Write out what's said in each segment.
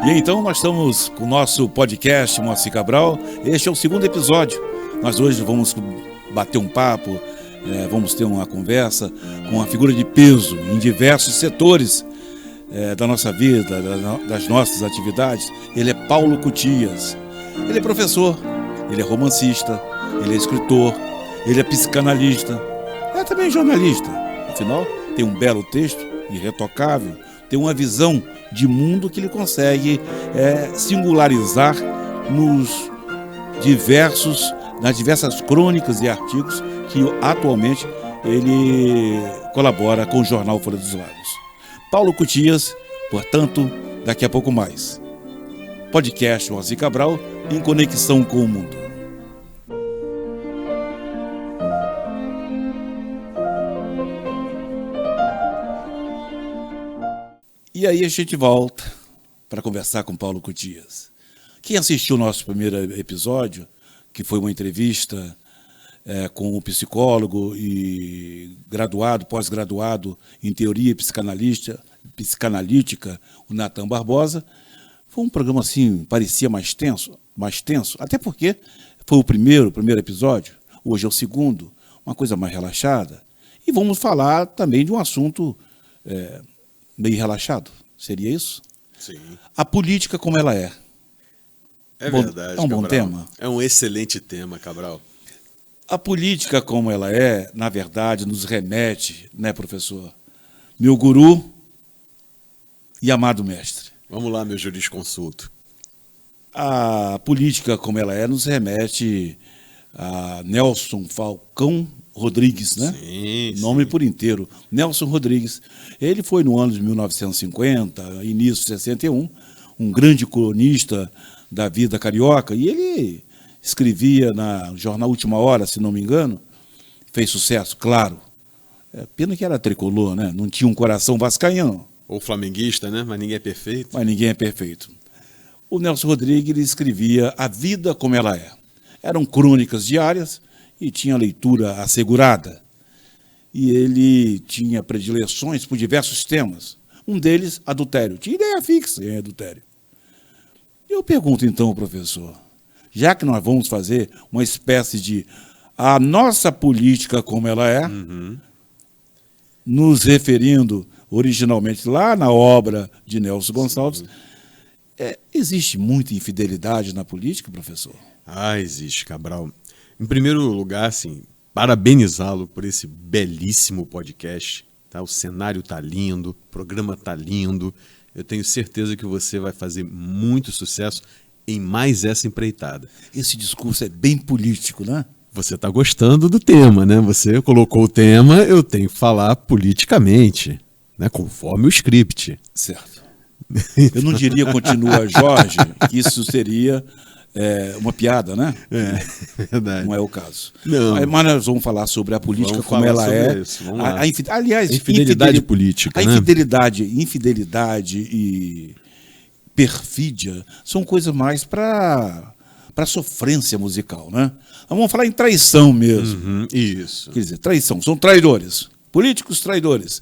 E então nós estamos com o nosso podcast Moacir Cabral. Este é o segundo episódio. Nós hoje vamos bater um papo, vamos ter uma conversa com uma figura de peso em diversos setores da nossa vida, das nossas atividades. Ele é Paulo Cutias. Ele é professor, ele é romancista, ele é escritor, ele é psicanalista, é também jornalista. Afinal, tem um belo texto, irretocável, tem uma visão de mundo que ele consegue singularizar nas diversas crônicas e artigos que atualmente ele colabora com o jornal Folha dos Lagos. Paulo Cutias, portanto, daqui a pouco mais. Podcast Moacir Cabral em conexão com o mundo. E aí a gente volta para conversar com Paulo Cutias. Quem assistiu o nosso primeiro episódio, que foi uma entrevista com um psicólogo e pós-graduado em teoria psicanalítica, o Natan Barbosa, foi um programa assim, parecia mais tenso, até porque foi o primeiro episódio, hoje é o segundo, uma coisa mais relaxada. E vamos falar também de um assunto meio relaxado, seria isso? Sim. A política como ela é. É verdade, é um bom Cabral. tema? É um excelente tema, Cabral. A política como ela é, na verdade, nos remete, né, professor? Meu guru e amado mestre. Vamos lá, meu jurisconsulto. A política como ela é nos remete a Nelson Falcão Rodrigues, né? Sim, Nome sim. por inteiro. Nelson Rodrigues. Ele foi no ano de 1950, início de 61, um grande cronista da vida carioca, e ele escrevia no jornal Última Hora, se não me engano, fez sucesso, claro. Pena que era tricolor, né? Não tinha um coração vascaíno. Ou flamenguista, né? Mas ninguém é perfeito. Mas ninguém é perfeito. O Nelson Rodrigues ele escrevia A Vida Como Ela É. Eram crônicas diárias e tinha leitura assegurada. E ele tinha predileções por diversos temas. Um deles, adultério. Tinha ideia fixa em adultério. Eu pergunto então, professor, já que nós vamos fazer uma espécie de a nossa política como ela é, nos referindo originalmente lá na obra de Nelson Gonçalves, existe muita infidelidade na política, professor? Ah, existe, Cabral. Em primeiro lugar, assim, parabenizá-lo por esse belíssimo podcast. Tá? O cenário tá lindo, o programa tá lindo. Eu tenho certeza que você vai fazer muito sucesso em mais essa empreitada. Esse discurso é bem político, né? Você está gostando do tema, né? Você colocou o tema, eu tenho que falar politicamente, né? Conforme o script. Certo. Eu não diria continua Jorge, que isso seria uma piada, né? É verdade. Não é o caso. Não. Mas nós vamos falar sobre a política Vamos como falar ela sobre é. isso. Vamos lá. Aliás, Infidelidade política, a né? infidelidade e perfídia são coisas mais para sofrência musical, né? Vamos falar em traição mesmo. Isso. Quer dizer, traição, são traidores, políticos traidores.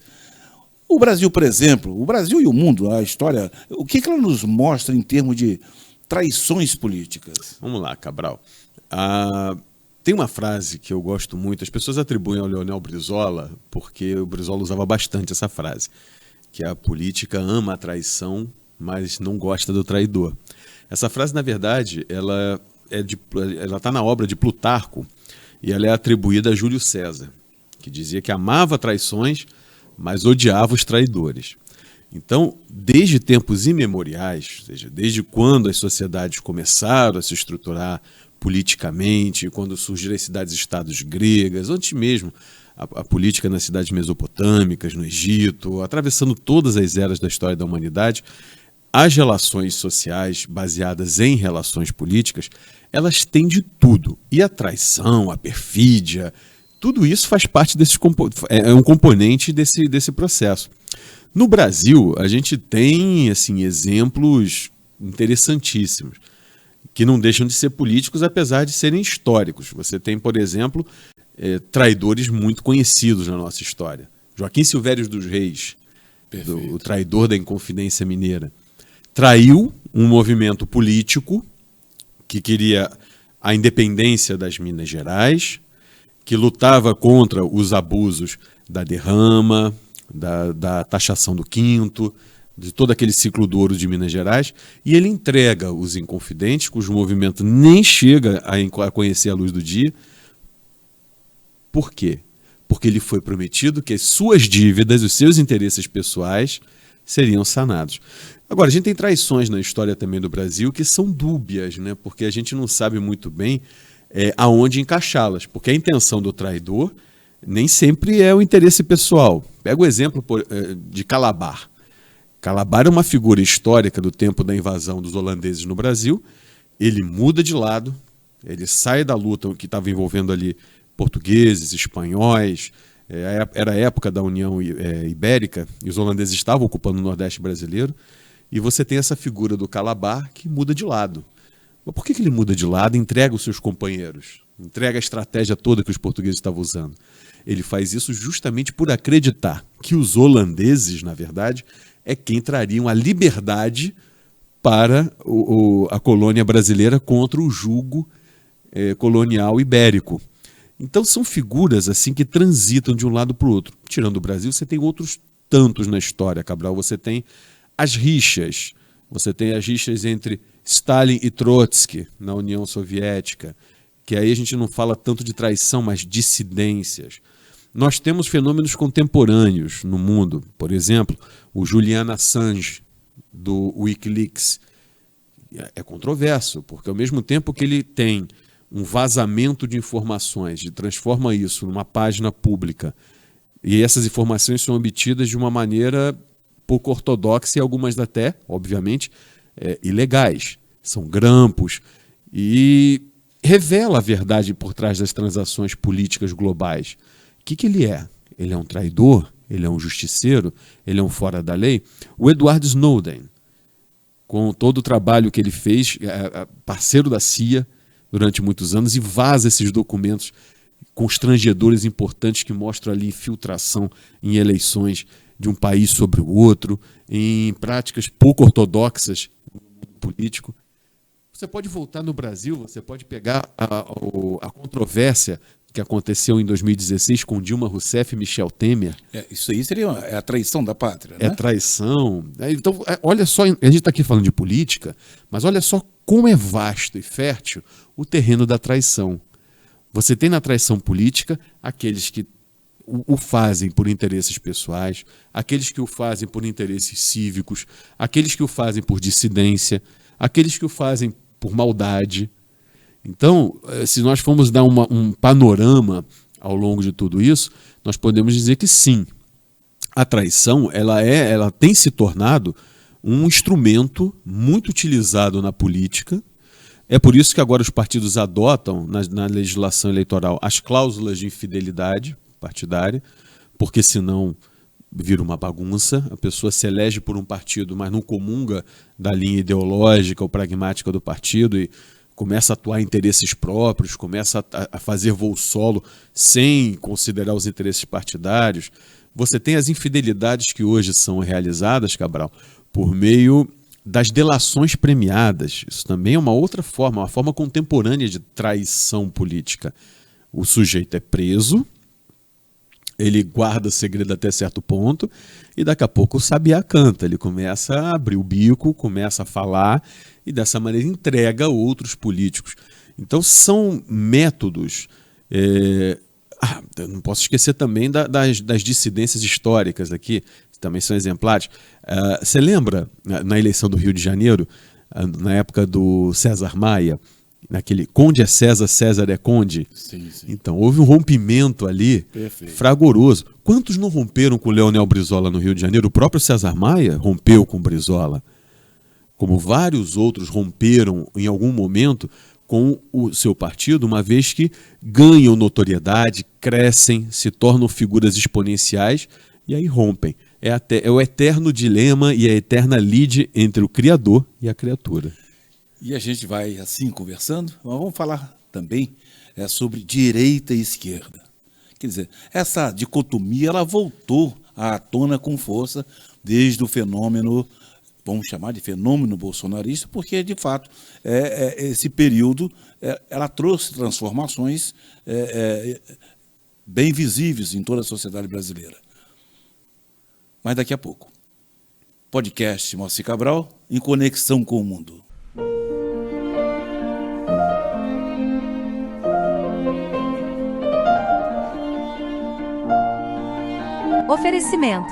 O Brasil, por exemplo, o Brasil e o mundo, a história, o que ela nos mostra em termos de traições políticas? Vamos lá, Cabral. Tem uma frase que eu gosto muito, as pessoas atribuem ao Leonel Brizola, porque o Brizola usava bastante essa frase, que a política ama a traição, mas não gosta do traidor. Essa frase, na verdade, ela está na obra de Plutarco e ela é atribuída a Júlio César, que dizia que amava traições, mas odiava os traidores. Então, desde tempos imemoriais, ou seja, desde quando as sociedades começaram a se estruturar politicamente, quando surgiram as cidades-estados gregas, antes mesmo a política nas cidades mesopotâmicas, no Egito, atravessando todas as eras da história da humanidade, as relações sociais baseadas em relações políticas, elas têm de tudo. E a traição, a perfídia, tudo isso faz parte é um componente desse processo. No Brasil, a gente tem assim, exemplos interessantíssimos, que não deixam de ser políticos, apesar de serem históricos. Você tem, por exemplo, traidores muito conhecidos na nossa história. Joaquim Silvério dos Reis, o traidor da Inconfidência Mineira, traiu um movimento político que queria a independência das Minas Gerais, que lutava contra os abusos da derrama, da taxação do quinto, de todo aquele ciclo do ouro de Minas Gerais, e ele entrega os Inconfidentes, cujo movimento nem chega a conhecer a luz do dia. Por quê? Porque lhe foi prometido que as suas dívidas, os seus interesses pessoais seriam sanados. Agora, a gente tem traições na história também do Brasil que são dúbias, né? Porque a gente não sabe muito bem aonde encaixá-las, porque a intenção do traidor nem sempre é o interesse pessoal. Pega o exemplo de Calabar. Calabar é uma figura histórica do tempo da invasão dos holandeses no Brasil. Ele muda de lado, ele sai da luta que estava envolvendo ali portugueses, espanhóis. Era a época da União Ibérica e os holandeses estavam ocupando o Nordeste brasileiro. E você tem essa figura do Calabar que muda de lado. Mas por que ele muda de lado e entrega os seus companheiros? Entrega a estratégia toda que os portugueses estavam usando. Ele faz isso justamente por acreditar que os holandeses, na verdade, é quem trariam a liberdade para a colônia brasileira contra o jugo colonial ibérico. Então são figuras assim que transitam de um lado para o outro. Tirando o Brasil, você tem outros tantos na história, Cabral. Você tem as rixas. Você tem as rixas entre Stalin e Trotsky na União Soviética, que aí a gente não fala tanto de traição, mas dissidências. Nós temos fenômenos contemporâneos no mundo. Por exemplo, o Julian Assange, do Wikileaks. É controverso, porque ao mesmo tempo que ele tem um vazamento de informações e transforma isso numa página pública, e essas informações são obtidas de uma maneira pouco ortodoxa e algumas até, obviamente, ilegais. São grampos e revela a verdade por trás das transações políticas globais. O que ele é? Ele é um traidor? Ele é um justiceiro? Ele é um fora da lei? O Edward Snowden, com todo o trabalho que ele fez, parceiro da CIA durante muitos anos, e vaza esses documentos constrangedores importantes que mostram ali infiltração em eleições de um país sobre o outro, em práticas pouco ortodoxas no mundo político. Você pode voltar no Brasil, você pode pegar a controvérsia que aconteceu em 2016 com Dilma Rousseff e Michel Temer. Isso aí seria a traição da pátria, né? É traição. Então, olha só, a gente está aqui falando de política, mas olha só como é vasto e fértil o terreno da traição. Você tem na traição política aqueles que o fazem por interesses pessoais, aqueles que o fazem por interesses cívicos, aqueles que o fazem por dissidência, aqueles que o fazem por maldade. Então, se nós formos dar um panorama ao longo de tudo isso, nós podemos dizer que sim, a traição ela tem se tornado um instrumento muito utilizado na política. É por isso que agora os partidos adotam na legislação eleitoral as cláusulas de infidelidade partidária, porque senão vira uma bagunça. A pessoa se elege por um partido, mas não comunga da linha ideológica ou pragmática do partido e começa a atuar em interesses próprios, começa a fazer voo solo sem considerar os interesses partidários. Você tem as infidelidades que hoje são realizadas, Cabral, por meio das delações premiadas. Isso também é uma outra forma, uma forma contemporânea de traição política. O sujeito é preso, ele guarda segredo até certo ponto e daqui a pouco o sabiá canta. Ele começa a abrir o bico, começa a falar e dessa maneira entrega a outros políticos. Então são métodos. Eu não posso esquecer também das dissidências históricas aqui, que também são exemplares. Você lembra na eleição do Rio de Janeiro, na época do César Maia, naquele Conde é César, César é Conde? Sim. Então, houve um rompimento ali. Perfeito. Fragoroso. Quantos não romperam com o Leonel Brizola no Rio de Janeiro? O próprio César Maia rompeu com o Brizola. Como vários outros romperam em algum momento com o seu partido, uma vez que ganham notoriedade, crescem, se tornam figuras exponenciais e aí rompem. É o eterno dilema e a eterna lide entre o Criador e a criatura. E a gente vai assim conversando, mas vamos falar também sobre direita e esquerda. Quer dizer, essa dicotomia ela voltou à tona com força desde o fenômeno vamos chamar de fenômeno bolsonarista, porque, de fato, esse período ela trouxe transformações bem visíveis em toda a sociedade brasileira. Mas daqui a pouco. Podcast Moacir Cabral, em conexão com o mundo. Oferecimento: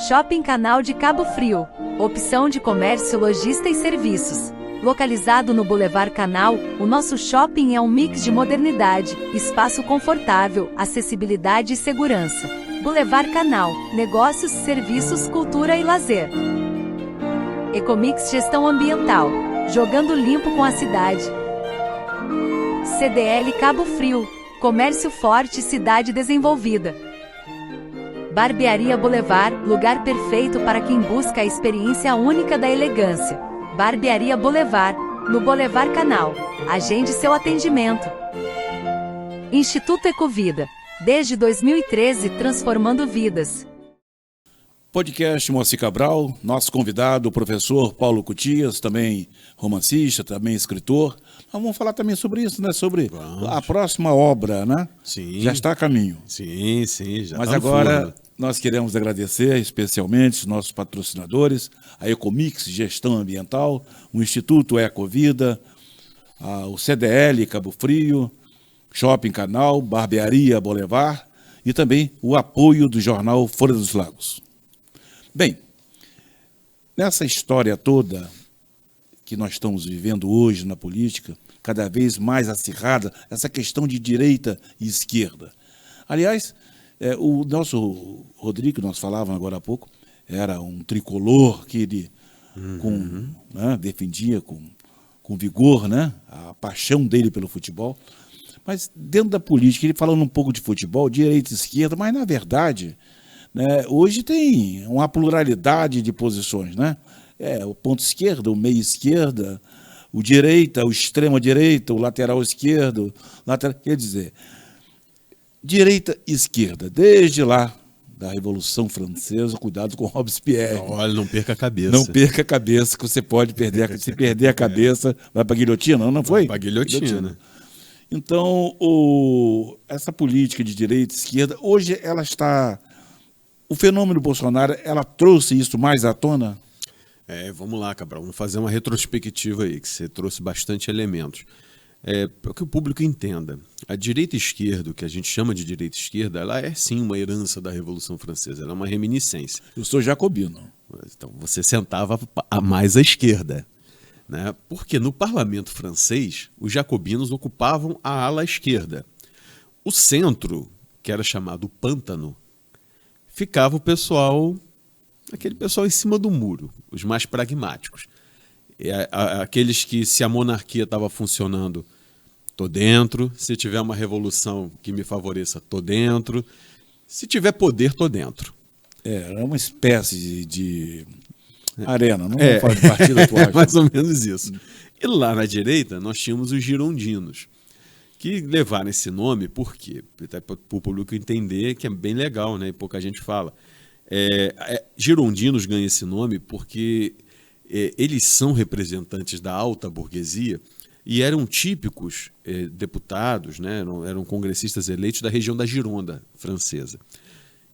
Shopping Canal de Cabo Frio. Opção de comércio, lojista e serviços. Localizado no Boulevard Canal, o nosso shopping é um mix de modernidade, espaço confortável, acessibilidade e segurança. Boulevard Canal, negócios, serviços, cultura e lazer. Ecomix Gestão Ambiental, jogando limpo com a cidade. CDL Cabo Frio, comércio forte, cidade desenvolvida. Barbearia Boulevard, lugar perfeito para quem busca a experiência única da elegância. Barbearia Boulevard, no Boulevard Canal. Agende seu atendimento. Instituto Ecovida, desde 2013 transformando vidas. Podcast Moacir Cabral, nosso convidado, o professor Paulo Cutias, também romancista, também escritor. Nós vamos falar também sobre isso, né? Sobre a próxima obra, né? Sim. Já está a caminho. Sim, já Mas tá no agora forno. nós queremos agradecer especialmente os nossos patrocinadores, a Ecomix Gestão Ambiental, o Instituto Ecovida, o CDL Cabo Frio, Shopping Canal, Barbearia Boulevard e também o apoio do jornal Folha dos Lagos. Bem, nessa história toda que nós estamos vivendo hoje na política, cada vez mais acirrada, essa questão de direita e esquerda. Aliás, o nosso Rodrigo, nós falávamos agora há pouco, era um tricolor que ele defendia com vigor, né, a paixão dele pelo futebol. Mas dentro da política, ele falando um pouco de futebol, direita e esquerda, mas na verdade, né, hoje tem uma pluralidade de posições, né? O ponto esquerdo, o meio esquerda, o direita, o extrema direita, o lateral esquerdo, quer dizer, direita e esquerda, desde lá da Revolução Francesa, cuidado com Robespierre. Olha, não perca a cabeça. Não perca a cabeça, que você pode perder. Se perder a cabeça, vai para a guilhotina, não foi? Para a guilhotina. Então, essa política de direita e esquerda, hoje ela está... O fenômeno Bolsonaro, ela trouxe isso mais à tona? Vamos lá, Cabral, vamos fazer uma retrospectiva aí, que você trouxe bastante elementos. Para que o público entenda, a direita e esquerda, o que a gente chama de direita e esquerda, ela é sim uma herança da Revolução Francesa, ela é uma reminiscência. Eu sou jacobino. Então, você sentava mais à esquerda, né? Porque no parlamento francês, os jacobinos ocupavam a ala esquerda. O centro, que era chamado pântano, ficava o pessoal, aquele pessoal em cima do muro, os mais pragmáticos. Aqueles que, se a monarquia estava funcionando, tô dentro. Se tiver uma revolução que me favoreça, tô dentro. Se tiver poder, tô dentro. Era uma espécie de arena, não vamos falar de partido atual. Mais ou menos isso. E lá na direita, nós tínhamos os girondinos, que levaram esse nome, por quê? Para o público entender que é bem legal, né? E pouca gente fala. Girondinos ganham esse nome porque eles são representantes da alta burguesia e eram típicos deputados, né? Eram congressistas eleitos da região da Gironda francesa.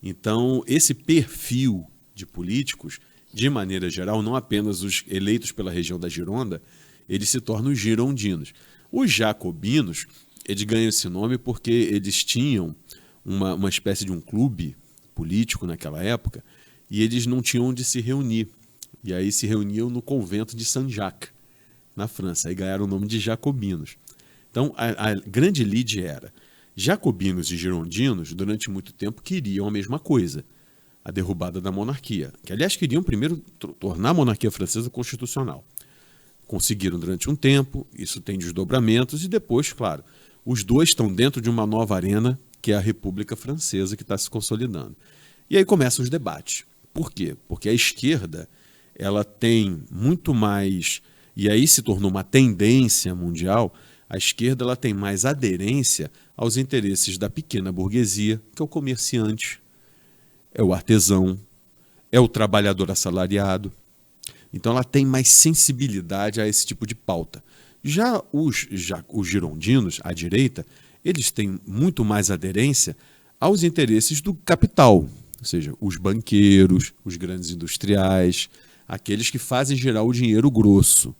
Então, esse perfil de políticos, de maneira geral, não apenas os eleitos pela região da Gironda, eles se tornam os girondinos. Os jacobinos, eles ganham esse nome porque eles tinham uma espécie de um clube político naquela época e eles não tinham onde se reunir. E aí se reuniam no convento de Saint-Jacques, na França. Aí ganharam o nome de jacobinos. Então, a grande lide era: jacobinos e girondinos, durante muito tempo, queriam a mesma coisa, a derrubada da monarquia. Que, aliás, queriam primeiro tornar a monarquia francesa constitucional. Conseguiram durante um tempo, isso tem desdobramentos, e depois, claro, os dois estão dentro de uma nova arena, que é a República Francesa, que está se consolidando. E aí começam os debates. Por quê? Porque a esquerda, ela tem muito mais, e aí se tornou uma tendência mundial, a esquerda ela tem mais aderência aos interesses da pequena burguesia, que é o comerciante, é o artesão, é o trabalhador assalariado. Então ela tem mais sensibilidade a esse tipo de pauta. Já os girondinos, à direita, eles têm muito mais aderência aos interesses do capital, ou seja, os banqueiros, os grandes industriais, aqueles que fazem girar o dinheiro grosso.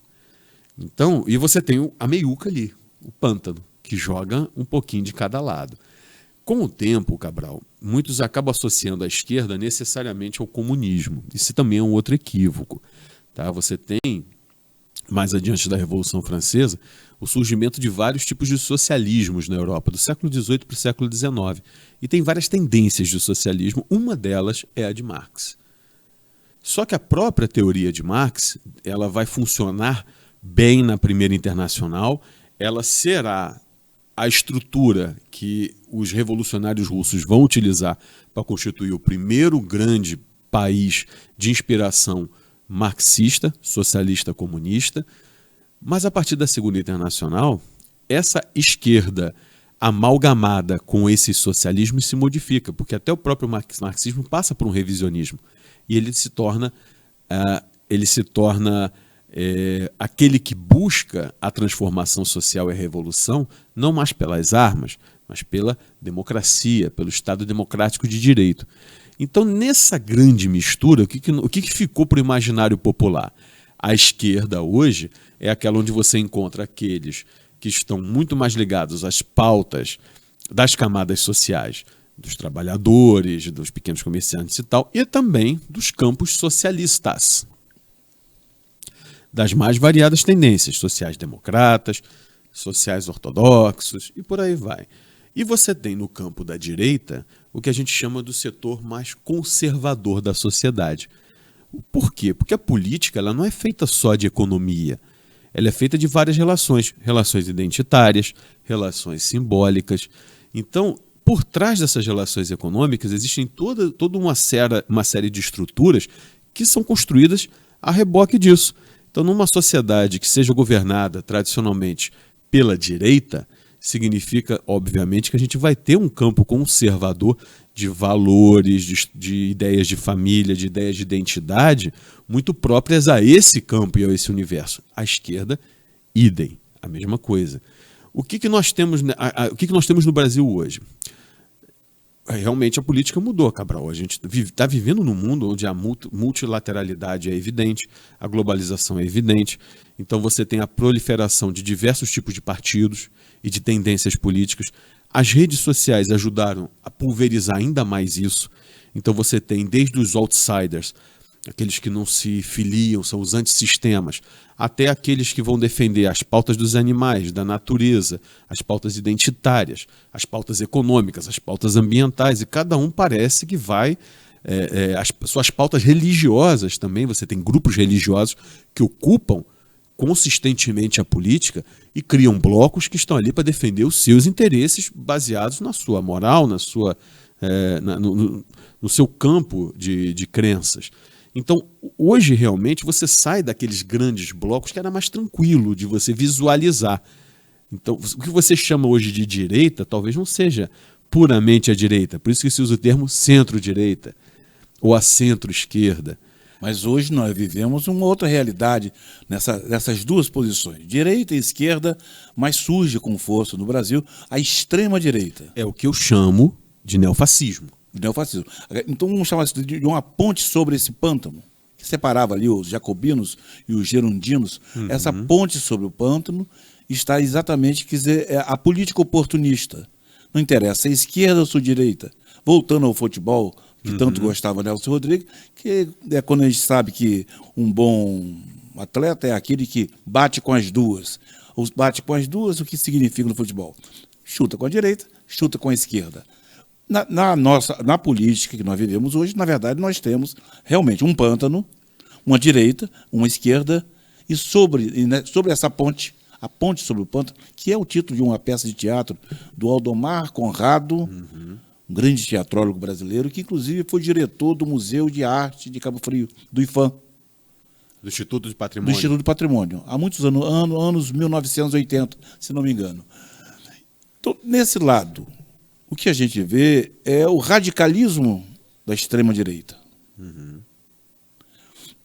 Então, e você tem a meiuca ali, o pântano, que joga um pouquinho de cada lado. Com o tempo, Cabral, muitos acabam associando a esquerda necessariamente ao comunismo. Isso também é um outro equívoco. Tá? Você tem, mais adiante da Revolução Francesa, o surgimento de vários tipos de socialismos na Europa, do século XVIII para o século XIX. E tem várias tendências de socialismo, uma delas é a de Marx. Só que a própria teoria de Marx, ela vai funcionar bem na Primeira Internacional, ela será a estrutura que os revolucionários russos vão utilizar para constituir o primeiro grande país de inspiração marxista, socialista, comunista. Mas a partir da Segunda Internacional, essa esquerda amalgamada com esse socialismo se modifica, porque até o próprio marxismo passa por um revisionismo e ele se torna aquele que busca a transformação social e a revolução, não mais pelas armas, mas pela democracia, pelo Estado democrático de direito. Então, nessa grande mistura, o que ficou para o imaginário popular? A esquerda hoje é aquela onde você encontra aqueles que estão muito mais ligados às pautas das camadas sociais, dos trabalhadores, dos pequenos comerciantes e tal, e também dos campos socialistas, das mais variadas tendências, sociais-democratas, sociais-ortodoxos e por aí vai. E você tem no campo da direita o que a gente chama do setor mais conservador da sociedade. Por quê? Porque a política ela não é feita só de economia, ela é feita de várias relações, relações identitárias, relações simbólicas. Então, por trás dessas relações econômicas existem toda uma série de estruturas que são construídas a reboque disso. Então, numa sociedade que seja governada tradicionalmente pela direita, significa, obviamente, que a gente vai ter um campo conservador de valores, de ideias de família, de ideias de identidade, muito próprias a esse campo e a esse universo. A esquerda, idem, a mesma coisa. O que nós temos no Brasil hoje? Realmente a política mudou, Cabral. A gente está vivendo num mundo onde a multilateralidade é evidente, a globalização é evidente. Então você tem a proliferação de diversos tipos de partidos e de tendências políticas. As redes sociais ajudaram a pulverizar ainda mais isso. Então você tem desde os outsiders, aqueles que não se filiam, são os antissistemas, até aqueles que vão defender as pautas dos animais, da natureza, as pautas identitárias, as pautas econômicas, as pautas ambientais, e cada um parece que vai... as suas pautas religiosas também, você tem grupos religiosos que ocupam consistentemente a política e criam blocos que estão ali para defender os seus interesses baseados na sua moral, no seu campo de crenças. Então, hoje, realmente, você sai daqueles grandes blocos que era mais tranquilo de você visualizar. Então, o que você chama hoje de direita talvez não seja puramente a direita. Por isso que se usa o termo centro-direita ou a centro-esquerda. Mas hoje nós vivemos uma outra realidade nessas duas posições, direita e esquerda, mas surge com força no Brasil a extrema-direita. É o que eu chamo de neofascismo. Neofascismo. Então vamos chamar isso de uma ponte sobre esse pântano, que separava ali os jacobinos e os gerondinos. Uhum. Essa ponte sobre o pântano está exatamente, quer dizer, a política oportunista. Não interessa, é esquerda ou direita. Voltando ao futebol, que tanto gostava Nelson Rodrigues, que é quando a gente sabe que um bom atleta é aquele que bate com as duas. Bate com as duas, o que significa no futebol? Chuta com a direita, chuta com a esquerda. Na política que nós vivemos hoje, na verdade, nós temos realmente um pântano, uma direita, uma esquerda, e sobre essa ponte, a ponte sobre o pântano, que é o título de uma peça de teatro do Aldomar Conrado, um grande teatrólogo brasileiro, que inclusive foi diretor do Museu de Arte de Cabo Frio, do IFAM. Do Instituto de Patrimônio. Do Instituto de Patrimônio, há muitos anos 1980, se não me engano. Então, nesse lado, o que a gente vê é o radicalismo da extrema-direita.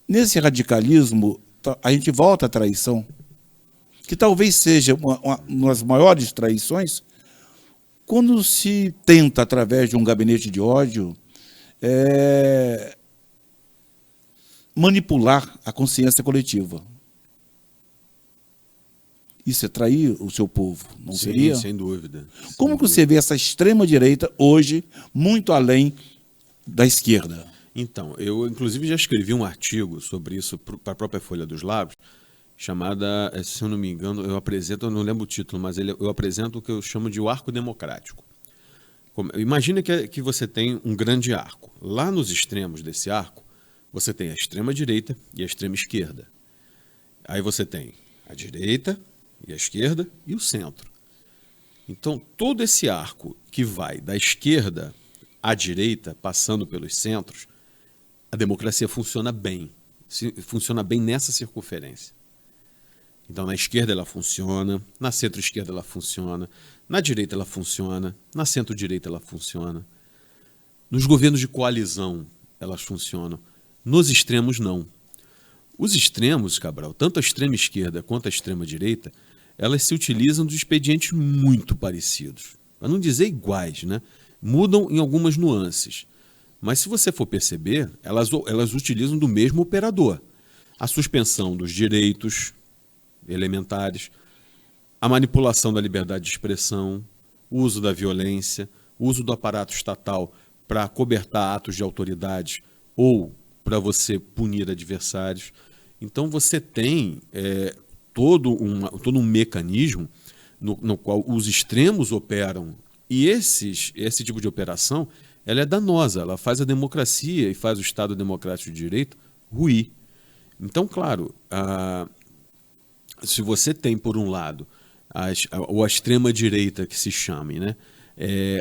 Nesse radicalismo, a gente volta à traição, que talvez seja uma das maiores traições, quando se tenta, através de um gabinete de ódio, manipular a consciência coletiva. Isso é trair o seu povo, não Sim, seria? sem dúvida. Como que você vê essa extrema-direita hoje, muito além da esquerda? Então, eu inclusive já escrevi um artigo sobre isso para a própria Folha dos Lábios, chamada, se eu não me engano, eu não lembro o título, mas eu apresento o que eu chamo de o arco democrático. Imagina que você tem um grande arco. Lá nos extremos desse arco, você tem a extrema-direita e a extrema-esquerda. Aí você tem a direita e a esquerda e o centro. Então, todo esse arco que vai da esquerda à direita, passando pelos centros, a democracia funciona bem nessa circunferência. Então, na esquerda ela funciona, na centro-esquerda ela funciona, na direita ela funciona, na centro-direita ela funciona. Nos governos de coalizão elas funcionam, nos extremos não. Os extremos, Cabral, tanto a extrema-esquerda quanto a extrema-direita, elas se utilizam de expedientes muito parecidos, para não dizer iguais, né? Mudam em algumas nuances. Mas se você for perceber, elas utilizam do mesmo operador. A suspensão dos direitos elementares, a manipulação da liberdade de expressão, o uso da violência, o uso do aparato estatal para acobertar atos de autoridade ou para você punir adversários. Então você tem todo um mecanismo no qual os extremos operam, e esse tipo de operação ela é danosa, ela faz a democracia e faz o Estado democrático de direito ruir. Então, claro, se você tem, por um lado, a extrema-direita, que se chame, né,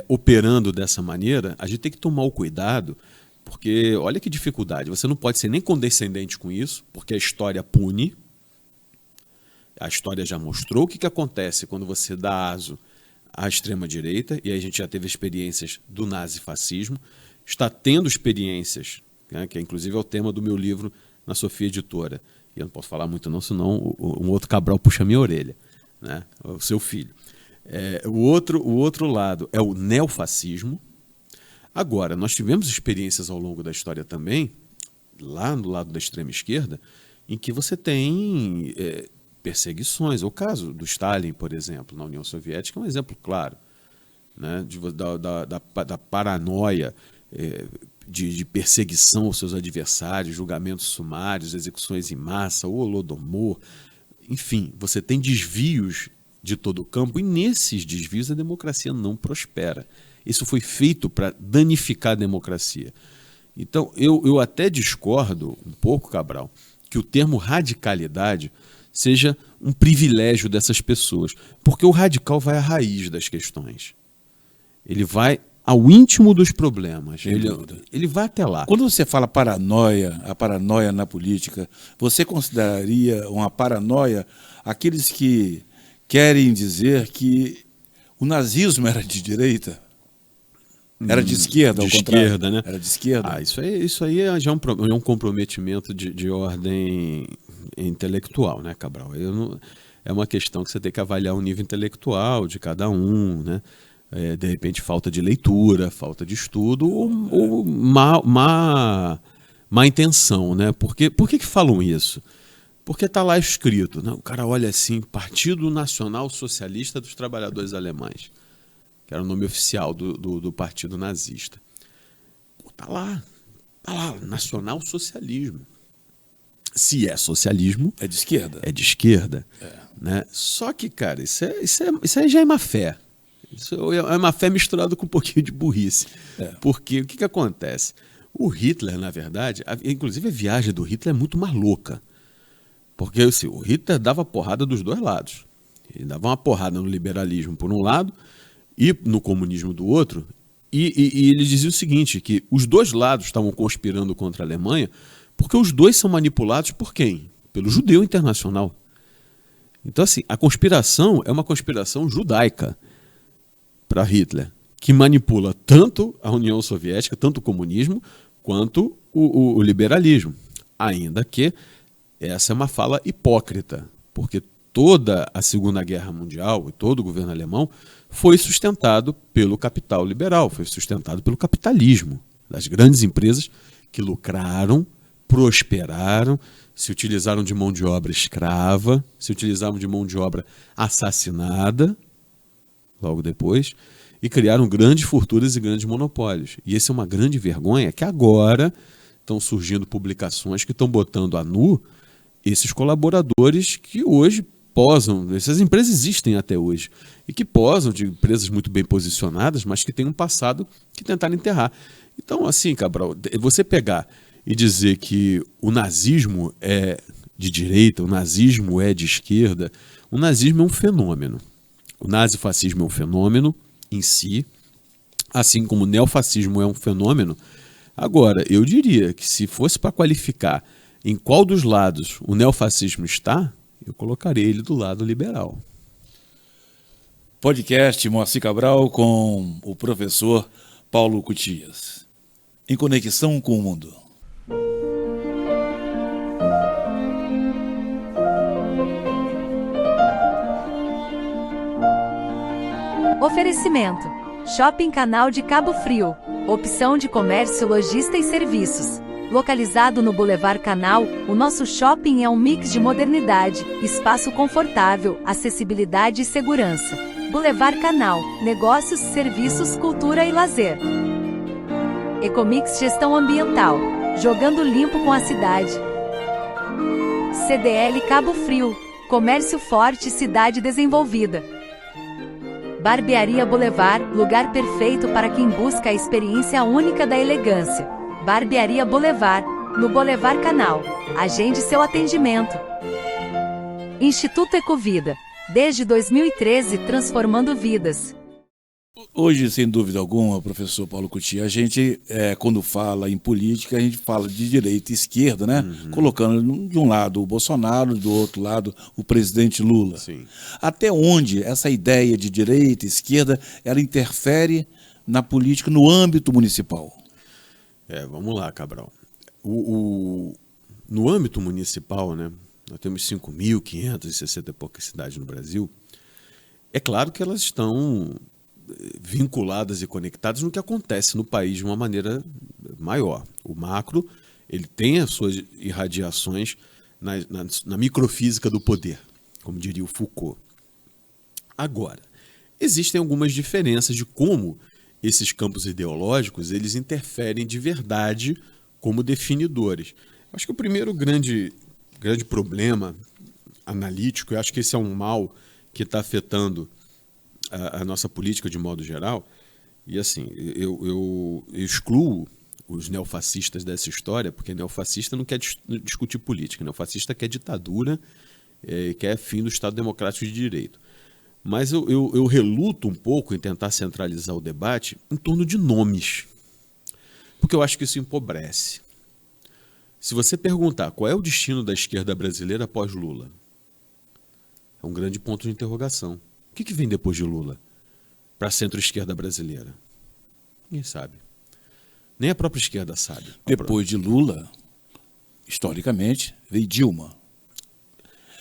operando dessa maneira, a gente tem que tomar o cuidado, porque olha que dificuldade, você não pode ser nem condescendente com isso, porque a história pune. A história já mostrou o que acontece quando você dá aso à extrema-direita, e aí a gente já teve experiências do nazifascismo, está tendo experiências, né, que inclusive é o tema do meu livro na Sofia Editora. E eu não posso falar muito não, senão um outro Cabral puxa minha orelha, né, o seu filho. O outro lado é o neofascismo. Agora, nós tivemos experiências ao longo da história também, lá no lado da extrema-esquerda, em que você tem perseguições. O caso do Stalin, por exemplo, na União Soviética é um exemplo claro, né, da paranoia, de perseguição aos seus adversários, julgamentos sumários, execuções em massa, o Holodomor. Enfim, você tem desvios de todo o campo, e nesses desvios a democracia não prospera. Isso foi feito para danificar a democracia. Então, eu até discordo um pouco, Cabral, que o termo radicalidade seja um privilégio dessas pessoas, porque o radical vai à raiz das questões. Ele vai ao íntimo dos problemas. Ele vai até lá. Quando você fala paranoia, a paranoia na política, você consideraria uma paranoia aqueles que querem dizer que o nazismo era de direita? Era de esquerda, ao contrário? De esquerda, né? Era de esquerda. Isso aí já é um comprometimento de ordem intelectual, né, Cabral? É uma questão que você tem que avaliar o nível intelectual de cada um, né? De repente falta de leitura, falta de estudo ou má intenção, né? Por que falam isso? Porque está lá escrito, né? O cara olha assim, Partido Nacional Socialista dos Trabalhadores Alemães, que era o nome oficial do partido nazista. Tá lá, nacional socialismo. Se é socialismo, é de esquerda. É de esquerda. Né? Só que, cara, isso aí já é má fé. Isso é má fé misturada com um pouquinho de burrice. Porque o que acontece? O Hitler, na verdade, inclusive a viagem do Hitler é muito mais louca. Porque assim, o Hitler dava porrada dos dois lados. Ele dava uma porrada no liberalismo por um lado e no comunismo do outro, e ele dizia o seguinte, que os dois lados estavam conspirando contra a Alemanha porque os dois são manipulados por quem? Pelo judeu internacional. Então, assim, a conspiração é uma conspiração judaica para Hitler, que manipula tanto a União Soviética, tanto o comunismo, quanto o liberalismo. Ainda que essa é uma fala hipócrita, porque toda a Segunda Guerra Mundial e todo o governo alemão foi sustentado pelo capital liberal, foi sustentado pelo capitalismo, das grandes empresas que lucraram, prosperaram, se utilizaram de mão de obra escrava, se utilizaram de mão de obra assassinada, logo depois, e criaram grandes fortunas e grandes monopólios. E essa é uma grande vergonha que agora estão surgindo publicações que estão botando a nu esses colaboradores que hoje posam, essas empresas existem até hoje, e que posam de empresas muito bem posicionadas, mas que têm um passado que tentaram enterrar. Então, assim, Cabral, você pegar e dizer que o nazismo é de direita, o nazismo é de esquerda, o nazismo é um fenômeno. O nazifascismo é um fenômeno em si, assim como o neofascismo é um fenômeno. Agora, eu diria que se fosse para qualificar em qual dos lados o neofascismo está, eu colocaria ele do lado liberal. Podcast Moacir Cabral com o professor Paulo Cutias. Em conexão com o mundo. Oferecimento: Shopping Canal de Cabo Frio. Opção de comércio, lojista e serviços. Localizado no Boulevard Canal, o nosso shopping é um mix de modernidade, espaço confortável, acessibilidade e segurança. Boulevard Canal, negócios, serviços, cultura e lazer. Ecomix Gestão Ambiental, jogando limpo com a cidade. CDL Cabo Frio, comércio forte, cidade desenvolvida. Barbearia Boulevard, lugar perfeito para quem busca a experiência única da elegância. Barbearia Boulevard, no Boulevard Canal. Agende seu atendimento. Instituto Ecovida, desde 2013 transformando vidas. Hoje, sem dúvida alguma, professor Paulo Cutias, a gente, quando fala em política, a gente fala de direita e esquerda, né? Colocando de um lado o Bolsonaro, do outro lado o presidente Lula. Sim. Até onde essa ideia de direita e esquerda, ela interfere na política no âmbito municipal? Vamos lá, Cabral. No âmbito municipal, né, nós temos 5.560 e poucas cidades no Brasil. É claro que elas estão vinculadas e conectadas no que acontece no país de uma maneira maior. O macro, ele tem as suas irradiações na microfísica do poder, como diria o Foucault. Agora, existem algumas diferenças de como esses campos ideológicos eles interferem de verdade como definidores. Acho que o primeiro grande problema analítico, eu acho que esse é um mal que está afetando a nossa política de modo geral, e assim, eu excluo os neofascistas dessa história, porque neofascista não quer discutir política, neofascista quer ditadura, quer fim do Estado Democrático de Direito. Mas eu reluto um pouco em tentar centralizar o debate em torno de nomes, porque eu acho que isso empobrece. Se você perguntar qual é o destino da esquerda brasileira após Lula, é um grande ponto de interrogação. O que vem depois de Lula para a centro-esquerda brasileira? Ninguém sabe. Nem a própria esquerda sabe. Depois de Lula, historicamente, veio Dilma.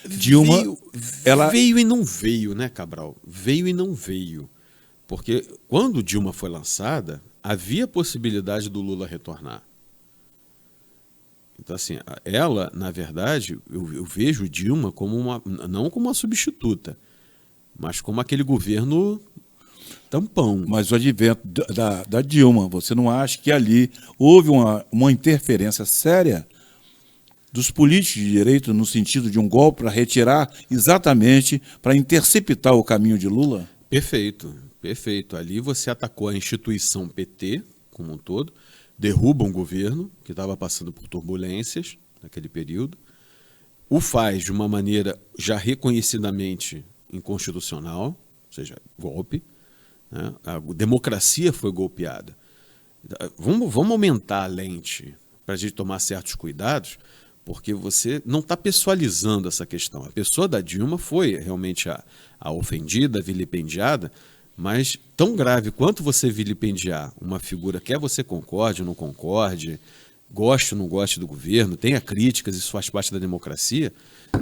Dilma, ela veio e não veio, né, Cabral? Veio e não veio. Porque quando Dilma foi lançada, havia possibilidade do Lula retornar. Então, assim, ela, na verdade, eu vejo Dilma como não como uma substituta, mas como aquele governo tampão. Mas o advento da Dilma, você não acha que ali houve uma interferência séria dos políticos de direito no sentido de um golpe para retirar exatamente, para interceptar o caminho de Lula? Perfeito, perfeito. Ali você atacou a instituição PT como um todo, derruba um governo que estava passando por turbulências naquele período, o faz de uma maneira já reconhecidamente inconstitucional, ou seja, golpe, né? A democracia foi golpeada. Vamos aumentar a lente para a gente tomar certos cuidados, porque você não está pessoalizando essa questão. A pessoa da Dilma foi realmente a ofendida, a vilipendiada, mas tão grave quanto você vilipendiar uma figura, quer você concorde ou não concorde, goste ou não goste do governo, tenha críticas, isso faz parte da democracia,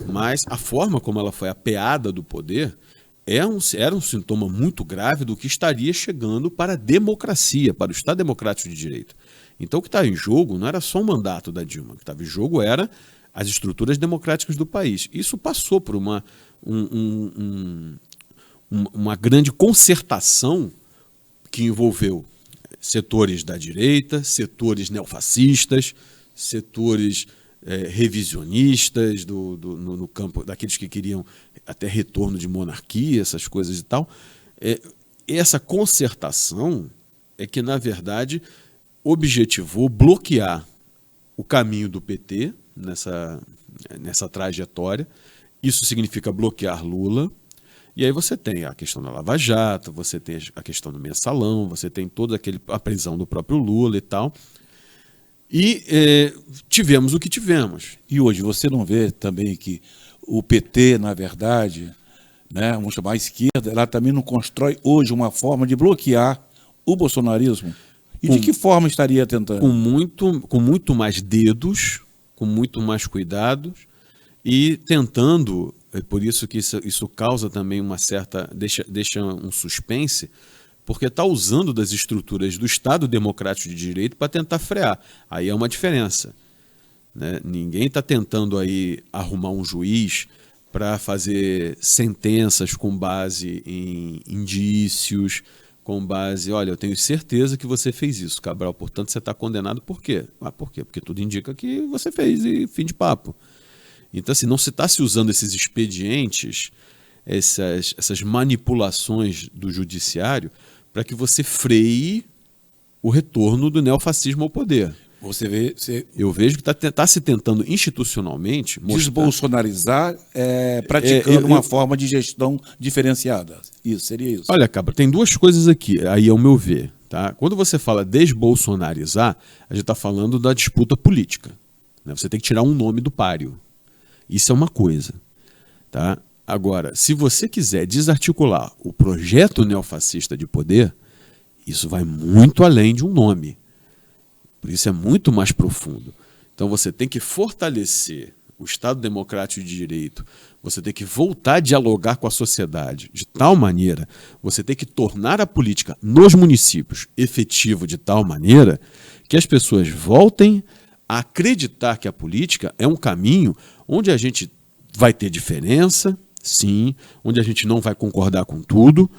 mas a forma como ela foi apeada do poder era um sintoma muito grave do que estaria chegando para a democracia, para o Estado Democrático de Direito. Então o que estava em jogo não era só o mandato da Dilma, o que estava em jogo era as estruturas democráticas do país. Isso passou por uma grande concertação que envolveu setores da direita, setores neofascistas, setores revisionistas no campo daqueles que queriam até retorno de monarquia, essas coisas e tal. Essa concertação é que, na verdade, objetivou bloquear o caminho do PT nessa trajetória. Isso significa bloquear Lula. E aí você tem a questão da Lava Jato, você tem a questão do mensalão, você tem toda a prisão do próprio Lula e tal. E tivemos o que tivemos. E hoje você não vê também que o PT, na verdade, né, vamos chamar a esquerda, ela também não constrói hoje uma forma de bloquear o bolsonarismo? E de que forma estaria tentando? Com muito mais dedos, com muito mais cuidados e tentando, é por isso que isso causa também uma certa, deixa um suspense, porque está usando das estruturas do Estado Democrático de Direito para tentar frear. Aí é uma diferença, né? Ninguém está tentando aí arrumar um juiz para fazer sentenças com base em indícios, com base, olha, eu tenho certeza que você fez isso, Cabral, portanto você está condenado por quê? Por quê? Porque tudo indica que você fez e fim de papo. Então, assim, não se está se usando esses expedientes, essas manipulações do judiciário para que você freie o retorno do neofascismo ao poder. Eu vejo que está se tentando institucionalmente desbolsonarizar, praticando uma forma de gestão diferenciada. Seria isso. Olha, Cabra, tem duas coisas aqui, aí ao meu ver. Tá? Quando você fala desbolsonarizar, a gente está falando da disputa política. Né? Você tem que tirar um nome do páreo. Isso é uma coisa. Tá? Agora, se você quiser desarticular o projeto neofascista de poder, isso vai muito além de um nome. Por isso é muito mais profundo. Então você tem que fortalecer o Estado Democrático de Direito, você tem que voltar a dialogar com a sociedade de tal maneira, você tem que tornar a política nos municípios efetiva de tal maneira que as pessoas voltem a acreditar que a política é um caminho onde a gente vai ter diferença, sim, onde a gente não vai concordar com tudo,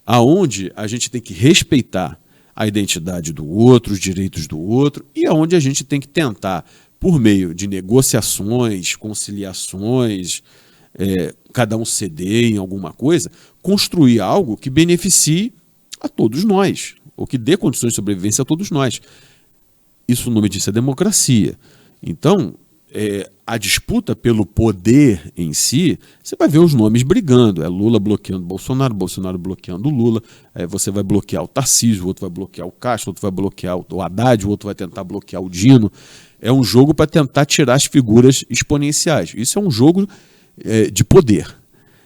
aonde a gente tem que respeitar a identidade do outro, os direitos do outro, e aonde a gente tem que tentar, por meio de negociações, conciliações, cada um ceder em alguma coisa, construir algo que beneficie a todos nós, ou que dê condições de sobrevivência a todos nós. Isso, o nome disso é democracia. Então, a disputa pelo poder em si, você vai ver os nomes brigando. É Lula bloqueando Bolsonaro, Bolsonaro bloqueando Lula, você vai bloquear o Tarcísio, o outro vai bloquear o Castro, o outro vai bloquear o Haddad, o outro vai tentar bloquear o Dino. É um jogo para tentar tirar as figuras exponenciais. Isso é um jogo de poder.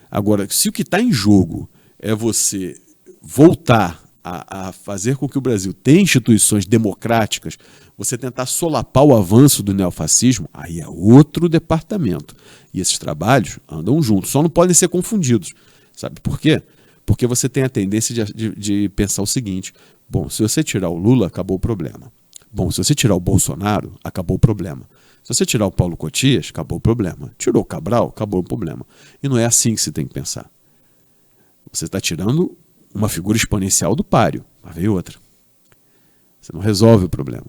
Agora, se o que está em jogo é você voltar a fazer com que o Brasil tenha instituições democráticas, você tentar solapar o avanço do neofascismo, aí é outro departamento. E esses trabalhos andam juntos, só não podem ser confundidos. Sabe por quê? Porque você tem a tendência de pensar o seguinte: bom, se você tirar o Lula, acabou o problema. Bom, se você tirar o Bolsonaro, acabou o problema. Se você tirar o Paulo Cotias, acabou o problema. Tirou o Cabral, acabou o problema. E não é assim que se tem que pensar. Você está tirando uma figura exponencial do páreo, mas veio outra. Você não resolve o problema.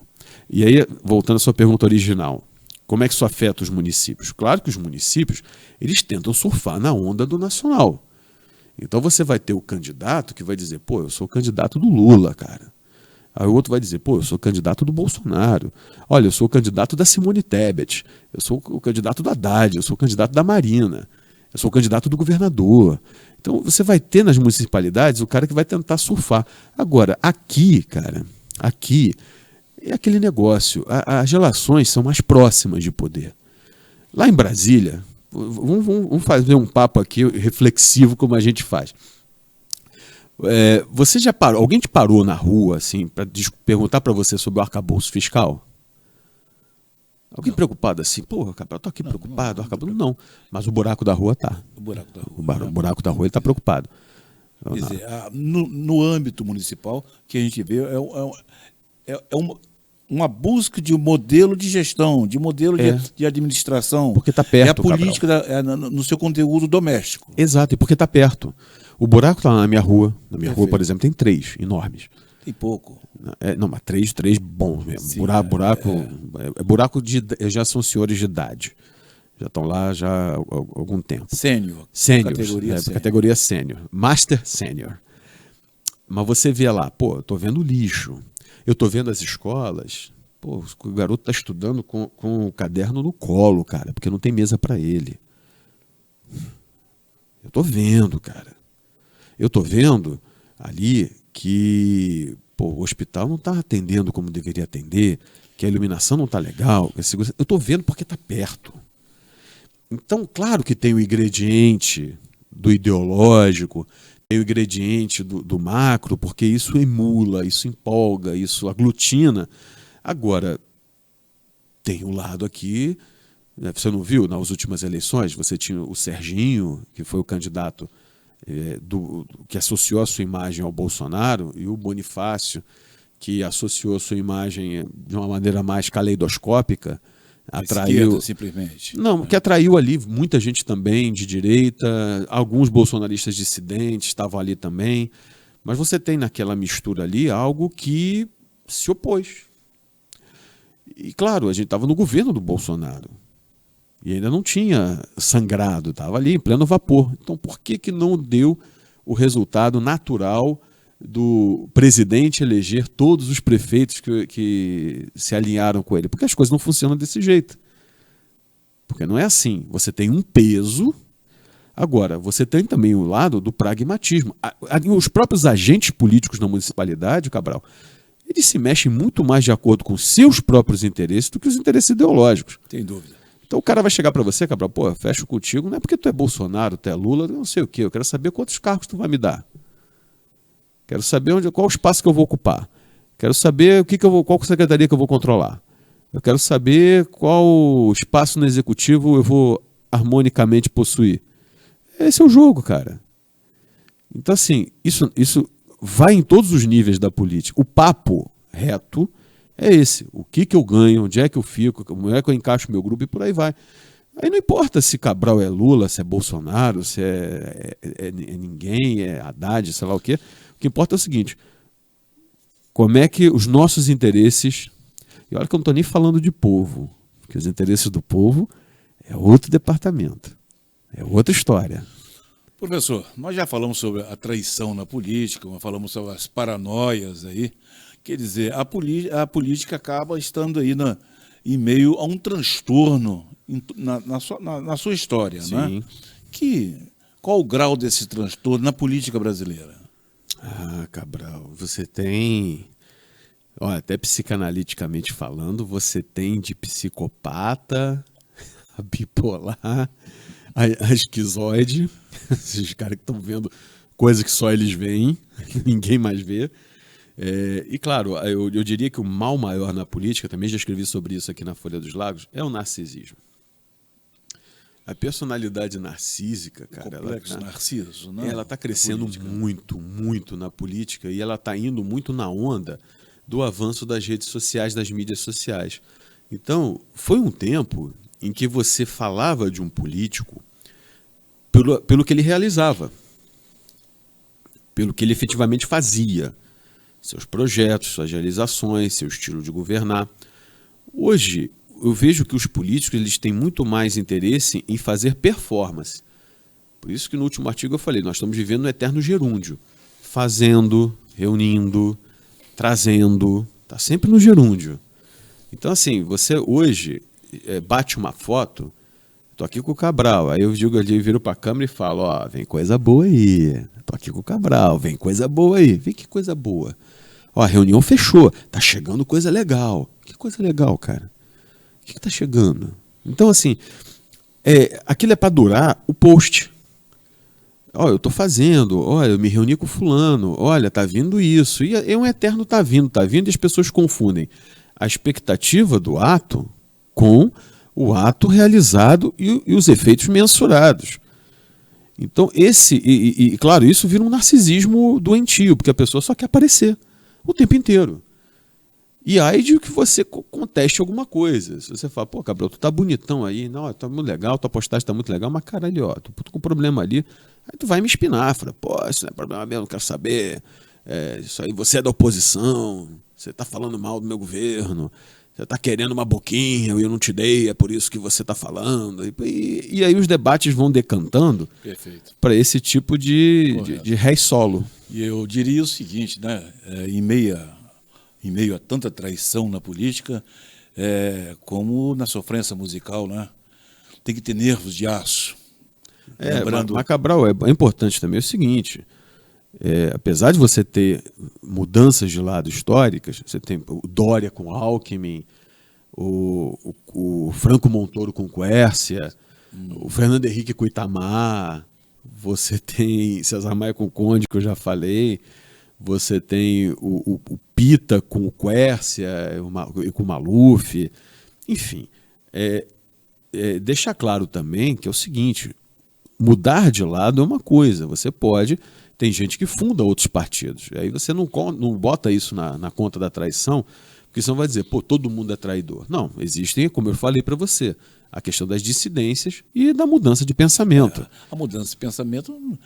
E aí, voltando à sua pergunta original, como é que isso afeta os municípios? Claro que os municípios, eles tentam surfar na onda do nacional. Então você vai ter o candidato que vai dizer, pô, eu sou o candidato do Lula, cara. Aí o outro vai dizer, pô, eu sou o candidato do Bolsonaro. Olha, eu sou o candidato da Simone Tebet. Eu sou o candidato do Haddad. Eu sou o candidato da Marina. Eu sou o candidato do governador. Então você vai ter nas municipalidades o cara que vai tentar surfar. Agora, aqui, cara, aqui é aquele negócio. As relações são mais próximas de poder. Lá em Brasília, vamos fazer um papo aqui reflexivo como a gente faz. Você já parou? Alguém te parou na rua assim para perguntar para você sobre o arcabouço fiscal? Alguém preocupado assim, porra, Cabral, eu tô aqui preocupado, não. Mas o buraco da rua tá. O buraco da rua. O buraco da rua ele tá preocupado. Quer dizer, no âmbito municipal, que a gente vê uma busca de um modelo de gestão, de modelo de administração. Porque está perto, é a política no seu conteúdo doméstico. Exato, e porque está perto. O buraco está na minha rua. Na minha rua, por exemplo, tem 3 enormes. Tem pouco. Não, mas 3 bons mesmo. Sim, buraco já são senhores de idade. Já estão lá já há algum tempo. Sênior. Categoria sênior. Master sênior. Mas você vê lá, pô, eu tô vendo lixo. Eu tô vendo as escolas, pô, o garoto tá estudando com o caderno no colo, cara, porque não tem mesa para ele. Eu tô vendo, cara. Eu tô vendo ali que o hospital não tá atendendo como deveria atender, que a iluminação não tá legal, que a segurança... Eu tô vendo porque tá perto. Então, claro que tem o ingrediente do ideológico, tem o ingrediente do macro, porque isso emula, isso empolga, isso aglutina. Agora, tem o lado aqui, né, você não viu, nas últimas eleições, você tinha o Serginho, que foi o candidato que associou a sua imagem ao Bolsonaro, e o Bonifácio, que associou a sua imagem de uma maneira mais caleidoscópica, atraiu simplesmente. Não, que atraiu ali muita gente também de direita, alguns bolsonaristas dissidentes estavam ali também, mas você tem naquela mistura ali algo que se opôs. E claro, a gente estava no governo do Bolsonaro e ainda não tinha sangrado, estava ali em pleno vapor. Então por que não deu o resultado natural do presidente eleger todos os prefeitos que se alinharam com ele? Porque as coisas não funcionam desse jeito. Porque não é assim. Você tem um peso, agora, você tem também o lado do pragmatismo. Os próprios agentes políticos na municipalidade, Cabral, eles se mexem muito mais de acordo com seus próprios interesses do que os interesses ideológicos. Tem dúvida. Então o cara vai chegar para você, Cabral, pô, fecho contigo, não é porque tu é Bolsonaro, tu é Lula, não sei o quê, eu quero saber quantos cargos tu vai me dar. Quero saber qual o espaço que eu vou ocupar. Quero saber qual secretaria que eu vou controlar. Eu quero saber qual espaço no executivo eu vou harmonicamente possuir. Esse é o jogo, cara. Então, assim, isso vai em todos os níveis da política. O papo reto é esse. O que eu ganho, onde é que eu fico, como é que eu encaixo meu grupo e por aí vai. Aí não importa se Cabral é Lula, se é Bolsonaro, se é ninguém, é Haddad, sei lá o quê. O que importa é o seguinte, como é que os nossos interesses... E olha que eu não estou nem falando de povo, porque os interesses do povo é outro departamento, é outra história. Professor, nós já falamos sobre a traição na política, nós falamos sobre as paranoias aí. Quer dizer, a política acaba estando aí em meio a um transtorno na sua história, né? Qual o grau desse transtorno na política brasileira? Cabral, você tem... Olha, até psicanaliticamente falando, você tem de psicopata, a bipolar, a esquizoide, esses caras que estão vendo coisas que só eles veem, que ninguém mais vê. E claro, eu diria que o mal maior na política, também já escrevi sobre isso aqui na Folha dos Lagos, é o narcisismo. A personalidade narcísica, cara, narciso, né? Ela está crescendo muito, muito na política e ela está indo muito na onda do avanço das redes sociais, das mídias sociais. Então, foi um tempo em que você falava de um político pelo que ele realizava, pelo que ele efetivamente fazia, seus projetos, suas realizações, seu estilo de governar. Hoje, eu vejo que os políticos eles têm muito mais interesse em fazer performance. Por isso que no último artigo eu falei, nós estamos vivendo um eterno gerúndio, fazendo, reunindo, trazendo, está sempre no gerúndio. Então, assim, você hoje bate uma foto, estou aqui com o Cabral, aí eu digo ali, viro para a câmera e falo, ó, vem coisa boa aí, estou aqui com o Cabral, vem coisa boa aí, vem que coisa boa. Ó, a reunião fechou, tá chegando coisa legal. Que coisa legal, cara? O que está chegando? Então, assim, aquilo é para durar o post. Ó, eu estou fazendo, olha, eu me reuni com fulano, olha, tá vindo isso. E é um eterno tá vindo, e as pessoas confundem a expectativa do ato com o ato realizado e os efeitos mensurados. Então, claro, isso vira um narcisismo doentio, porque a pessoa só quer aparecer o tempo inteiro. E aí de que você conteste alguma coisa. Se você fala, pô, Cabral, tu tá bonitão aí, não, tá muito legal, tua postagem tá muito legal, mas caralho, ó, tô com um problema ali, aí tu vai me espinar, fala, pô, isso não é problema meu, não quero saber, isso aí você é da oposição, você tá falando mal do meu governo, você tá querendo uma boquinha, eu não te dei, é por isso que você tá falando. E aí os debates vão decantando para esse tipo de ré solo. E eu diria o seguinte, né? Em meio a tanta traição na política, como na sofrência musical, né? Tem que ter nervos de aço. Mas Cabral, é importante também o seguinte, apesar de você ter mudanças de lado históricas, você tem o Dória com Alckmin, o Franco Montoro com Quércia, o Fernando Henrique com Itamar, você tem César Maia com Conde, que eu já falei, você tem o Pita com o Quércia e com o Maluf, enfim. Deixar claro também que é o seguinte, mudar de lado é uma coisa, você pode... Tem gente que funda outros partidos. Aí você não bota isso na conta da traição, porque senão vai dizer, pô, todo mundo é traidor. Não, existem, como eu falei para você, a questão das dissidências e da mudança de pensamento. A mudança de pensamento,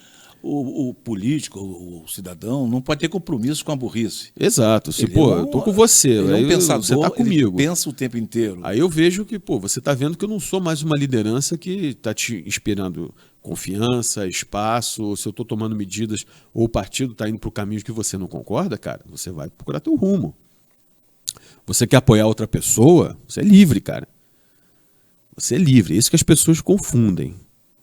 o político, o cidadão, não pode ter compromisso com a burrice. Exato. Eu tô com você, aí você tá comigo. Ele pensa o tempo inteiro. Aí eu vejo que, pô, você tá vendo que eu não sou mais uma liderança que tá te inspirando confiança, espaço. Se eu estou tomando medidas ou o partido está indo para o caminho que você não concorda, cara, você vai procurar teu rumo. Você quer apoiar outra pessoa, você é livre, cara. Você é livre. É isso que as pessoas confundem.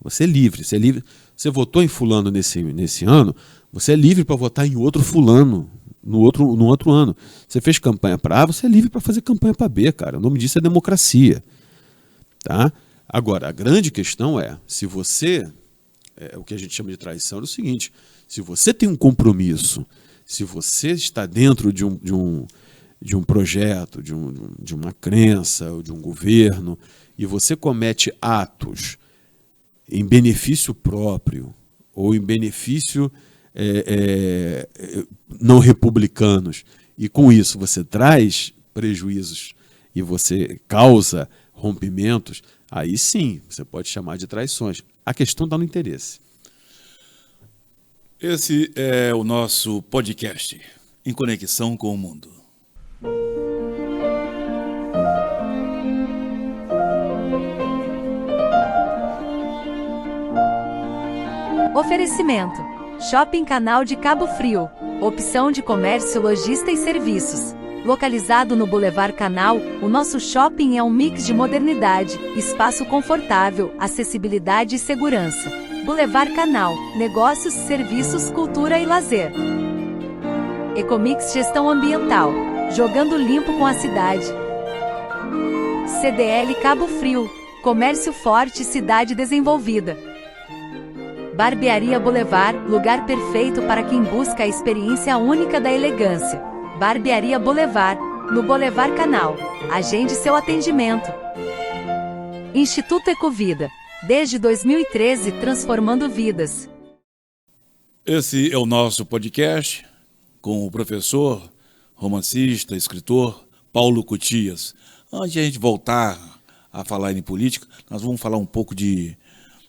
Você é livre. Você votou em fulano nesse ano, você é livre para votar em outro fulano no outro ano. Você fez campanha para A, você é livre para fazer campanha para B, cara. O nome disso é democracia. Tá? Agora, a grande questão se você, o que a gente chama de traição é o seguinte, se você tem um compromisso, se você está dentro de um projeto, de uma crença, ou de um governo, e você comete atos em benefício próprio, ou em benefício não republicanos, e com isso você traz prejuízos e você causa rompimentos, aí sim, você pode chamar de traições. A questão está no interesse. Esse é o nosso podcast, Em Conexão com o Mundo. Oferecimento: Shopping Canal de Cabo Frio. Opção de comércio, lojista e serviços. Localizado no Boulevard Canal, o nosso shopping é um mix de modernidade, espaço confortável, acessibilidade e segurança. Boulevard Canal, negócios, serviços, cultura e lazer. Ecomix Gestão Ambiental, jogando limpo com a cidade. CDL Cabo Frio, comércio forte, cidade desenvolvida. Barbearia Boulevard, lugar perfeito para quem busca a experiência única da elegância. Barbearia Boulevard, no Boulevard Canal. Agende seu atendimento. Instituto Ecovida, desde 2013 transformando vidas. Esse é o nosso podcast com o professor, romancista, escritor Paulo Cutias. Antes de a gente voltar a falar em política, nós vamos falar um pouco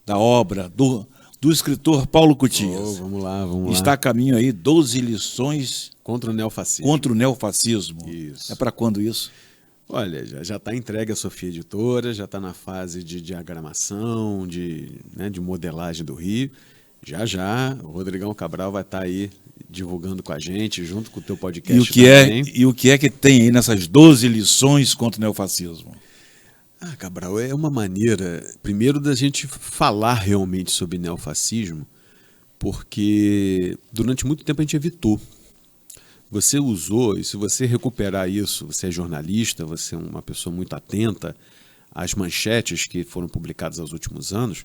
da obra do escritor Paulo Cutias. Vamos lá. Está a caminho aí 12 lições contra o neofascismo. Isso. É para quando isso? Olha, já está entregue à Sofia Editora, já está na fase de diagramação, de modelagem do Rio. Já, o Rodrigão Cabral vai estar aí divulgando com a gente, junto com o teu podcast também. E o que é que tem aí nessas 12 lições contra o neofascismo? Cabral, é uma maneira, primeiro, da gente falar realmente sobre neofascismo, porque durante muito tempo a gente evitou. Você usou, e se você recuperar isso, você é jornalista, você é uma pessoa muito atenta às manchetes que foram publicadas nos últimos anos,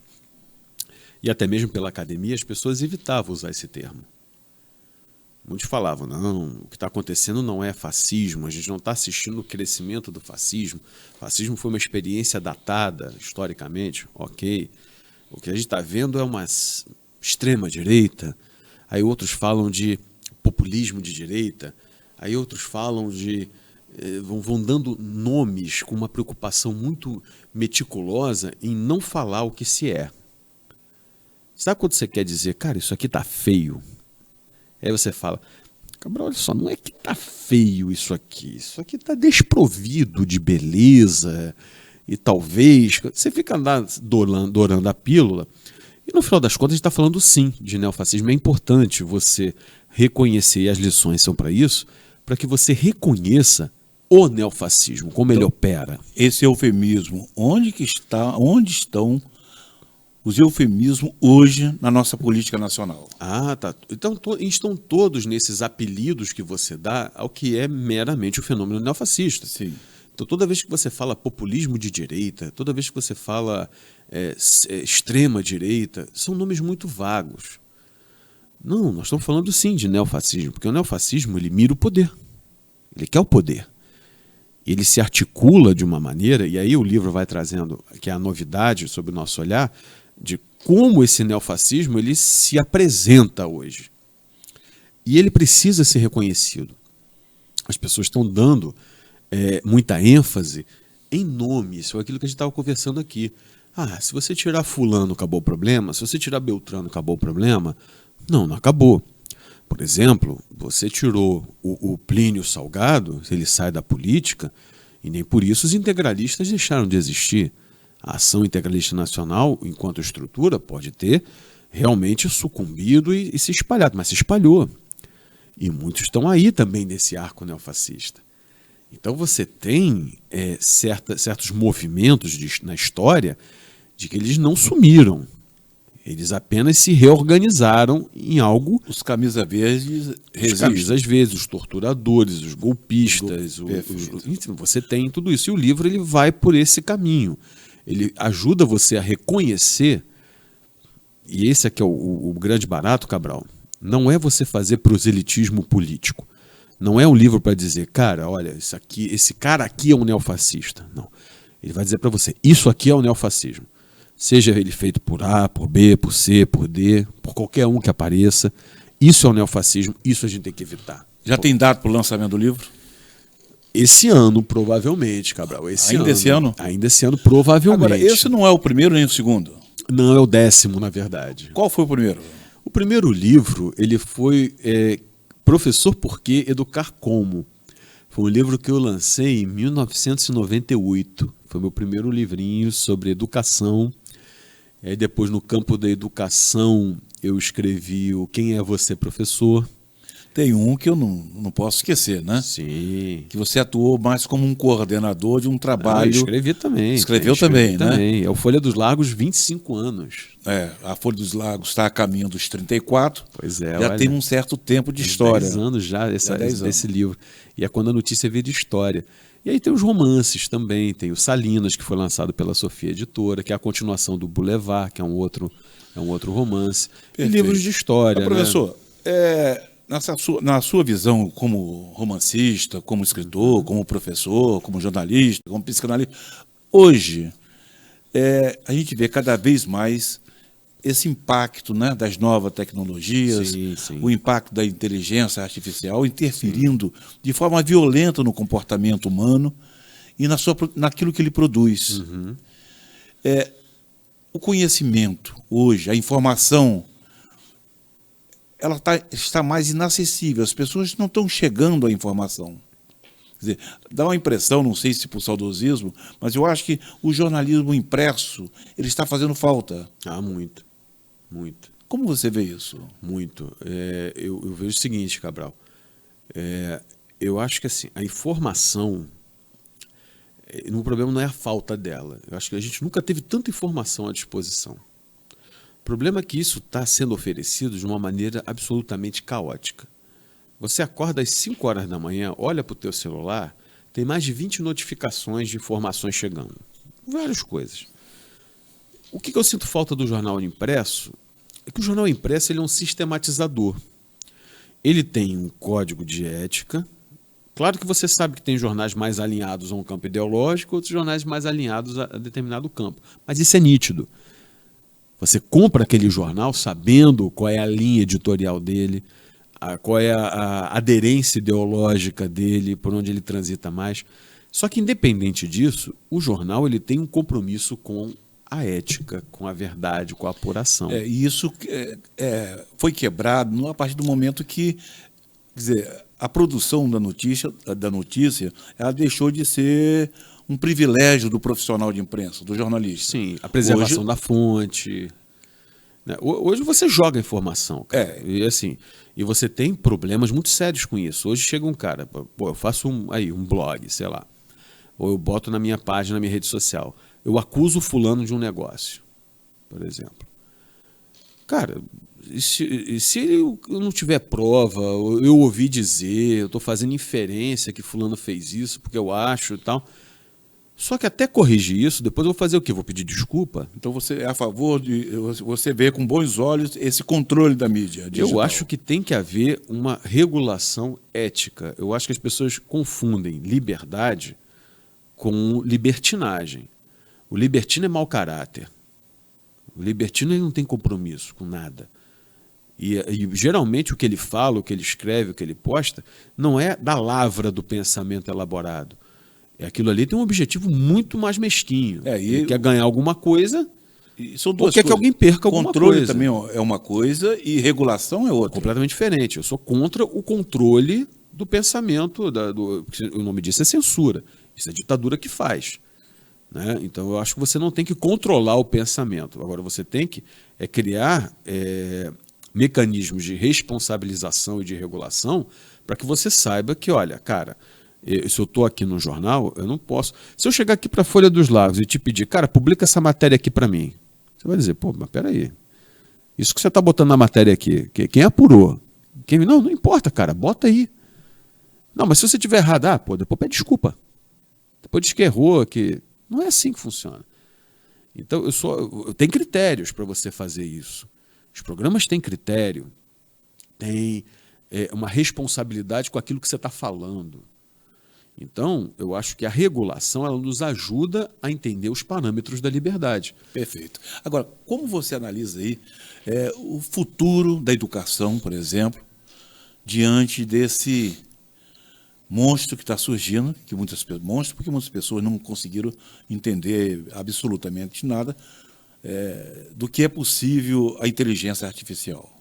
e até mesmo pela academia, as pessoas evitavam usar esse termo. Muitos falavam, não, o que está acontecendo não é fascismo, a gente não está assistindo o crescimento do fascismo. O fascismo foi uma experiência datada, historicamente, ok. O que a gente está vendo é uma extrema-direita, aí outros falam de populismo de direita, aí outros falam de... vão dando nomes com uma preocupação muito meticulosa em não falar o que se é. Sabe quando você quer dizer, cara, isso aqui tá feio? Aí você fala, Cabral, olha só, não é que tá feio isso aqui tá desprovido de beleza e talvez... Você fica dourando a pílula e no final das contas a gente está falando sim de neofascismo. É importante você reconhecer, e as lições são para isso, para que você reconheça o neofascismo, como ele opera. Esse eufemismo, onde estão os eufemismos hoje na nossa política nacional? Ah, tá. Então estão todos nesses apelidos que você dá ao que é meramente o fenômeno neofascista. Sim. Então toda vez que você fala populismo de direita, toda vez que você fala extrema direita, são nomes muito vagos. Não, nós estamos falando sim de neofascismo, porque o neofascismo ele mira o poder. Ele quer o poder. Ele se articula de uma maneira, e aí o livro vai trazendo, que é a novidade sobre o nosso olhar, de como esse neofascismo ele se apresenta hoje. E ele precisa ser reconhecido. As pessoas estão dando muita ênfase em nomes, ou aquilo que a gente estava conversando aqui. Ah, se você tirar fulano, acabou o problema. Se você tirar Beltrano, acabou o problema. Não acabou. Por exemplo, você tirou o Plínio Salgado, ele sai da política, e nem por isso os integralistas deixaram de existir. A ação integralista nacional, enquanto estrutura, pode ter realmente sucumbido e se espalhado, mas se espalhou. E muitos estão aí também nesse arco neofascista. Então você tem certos movimentos na história de que eles não sumiram. Eles apenas se reorganizaram em algo... Os camisas verdes resistem. Os camisas verdes, os torturadores, os golpistas. Enfim, você tem tudo isso. E o livro ele vai por esse caminho. Ele ajuda você a reconhecer, e esse aqui é o grande barato, Cabral, não é você fazer proselitismo político. Não é um livro para dizer, cara, olha, esse cara aqui é um neofascista. Não. Ele vai dizer para você, isso aqui é o neofascismo. Seja ele feito por A, por B, por C, por D, por qualquer um que apareça. Isso é o neofascismo, isso a gente tem que evitar. Já tem data para o lançamento do livro? Esse ano, provavelmente, Cabral. Esse ano? Ainda esse ano, provavelmente. Agora, esse não é o primeiro nem o segundo? Não, é o 10º, na verdade. Qual foi o primeiro? O primeiro livro, ele foi Professor Por que Educar Como. Foi um livro que eu lancei em 1998. Foi meu primeiro livrinho sobre educação. Aí depois, no campo da educação, eu escrevi o Quem é Você, Professor? Tem um que eu não posso esquecer, né? Sim. Que você atuou mais como um coordenador de um trabalho. Eu escrevi também. Escreveu também, né? É o Folha dos Lagos, 25 anos. A Folha dos Lagos está a caminho dos 34. Pois é. Já tem um certo tempo de história. 10 anos já desse livro. E é quando a notícia vira história. E aí tem os romances também. Tem o Salinas, que foi lançado pela Sofia Editora, que é a continuação do Boulevard, que é um outro romance. E livros de história. Professor, na sua visão como romancista, como escritor, como professor, como jornalista, como psicanalista, hoje a gente vê cada vez mais esse impacto, né, das novas tecnologias, sim. O impacto da inteligência artificial interferindo de forma violenta no comportamento humano e naquilo que ele produz. Uhum. O conhecimento hoje, a informação, ela está mais inacessível. As pessoas não estão chegando à informação. Quer dizer, dá uma impressão, não sei se por saudosismo, mas eu acho que o jornalismo impresso ele está fazendo falta. Muito. Muito. Como você vê isso? Muito. Eu vejo o seguinte, Cabral. Eu acho que assim, a informação, o problema não é a falta dela. Eu acho que a gente nunca teve tanta informação à disposição. O problema é que isso está sendo oferecido de uma maneira absolutamente caótica. Você acorda às 5 horas da manhã, olha para o teu celular, tem mais de 20 notificações de informações chegando. Várias coisas. O que eu sinto falta do jornal impresso é que o jornal impresso ele é um sistematizador. ele tem um código de ética. Claro que você sabe que tem jornais mais alinhados a um campo ideológico, outros jornais mais alinhados a determinado campo. Mas isso é nítido. Você compra aquele jornal sabendo qual é a linha editorial dele, qual é a aderência ideológica dele, por onde ele transita mais. Só que, independente disso, o jornal ele tem um compromisso com a ética, com a verdade, com a apuração. E isso foi quebrado a partir do momento que, quer dizer, a produção da notícia, ela deixou de ser um privilégio do profissional de imprensa, do jornalista. Sim, a preservação da fonte. Né? Hoje você joga informação, cara. E você tem problemas muito sérios com isso. Hoje chega um cara, pô, eu faço um blog, sei lá, ou eu boto na minha página, na minha rede social. Eu acuso fulano de um negócio, por exemplo. Cara, se eu não tiver prova, eu ouvi dizer, eu estou fazendo inferência que fulano fez isso porque eu acho e tal. Só que até corrigir isso, depois eu vou fazer o quê? Vou pedir desculpa? Então você é a favor de você ver com bons olhos esse controle da mídia digital? Eu acho que tem que haver uma regulação ética. Eu acho que as pessoas confundem liberdade com libertinagem. O libertino é mau caráter. O libertino ele não tem compromisso com nada. E geralmente o que ele fala, o que ele escreve, o que ele posta, não é da lavra do pensamento elaborado. Aquilo ali tem um objetivo muito mais mesquinho. Ele quer ganhar alguma coisa ou quer que alguém perca alguma coisa. Controle também é uma coisa e regulação é outra. Completamente diferente. Eu sou contra o controle do pensamento. O nome disso é censura. Isso é ditadura que faz. Né? Então eu acho que você não tem que controlar o pensamento. Agora você tem que criar mecanismos de responsabilização e de regulação para que você saiba que, olha, cara, se eu estou aqui no jornal, eu não posso. Se eu chegar aqui para a Folha dos Lagos e te pedir, cara, publica essa matéria aqui para mim, você vai dizer, pô, mas peraí, isso que você está botando na matéria aqui, quem apurou? Não importa, cara, bota aí. Não, mas se você tiver errado, depois pede desculpa. Depois diz que errou, que não é assim que funciona. Então, eu tenho critérios para você fazer isso. Os programas têm critério, têm uma responsabilidade com aquilo que você está falando. Então, eu acho que a regulação ela nos ajuda a entender os parâmetros da liberdade. Perfeito. Agora, como você analisa aí o futuro da educação, por exemplo, diante desse monstro que está surgindo, porque muitas pessoas não conseguiram entender absolutamente nada do que é possível a inteligência artificial?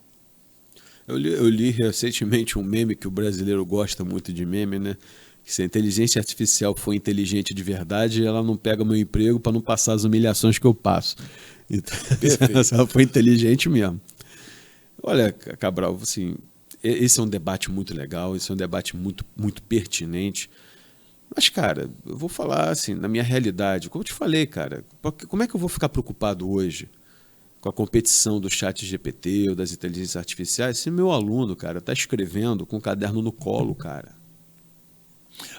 Eu li recentemente um meme, que o brasileiro gosta muito de meme, né? Que se a inteligência artificial for inteligente de verdade, ela não pega meu emprego para não passar as humilhações que eu passo. Então, se ela for inteligente mesmo. Olha, Cabral, assim, esse é um debate muito legal, esse é um debate muito, muito pertinente. Mas, cara, eu vou falar assim, na minha realidade, como eu te falei, cara, como é que eu vou ficar preocupado hoje com a competição do chat GPT ou das inteligências artificiais se meu aluno, cara, está escrevendo com um caderno no colo, cara?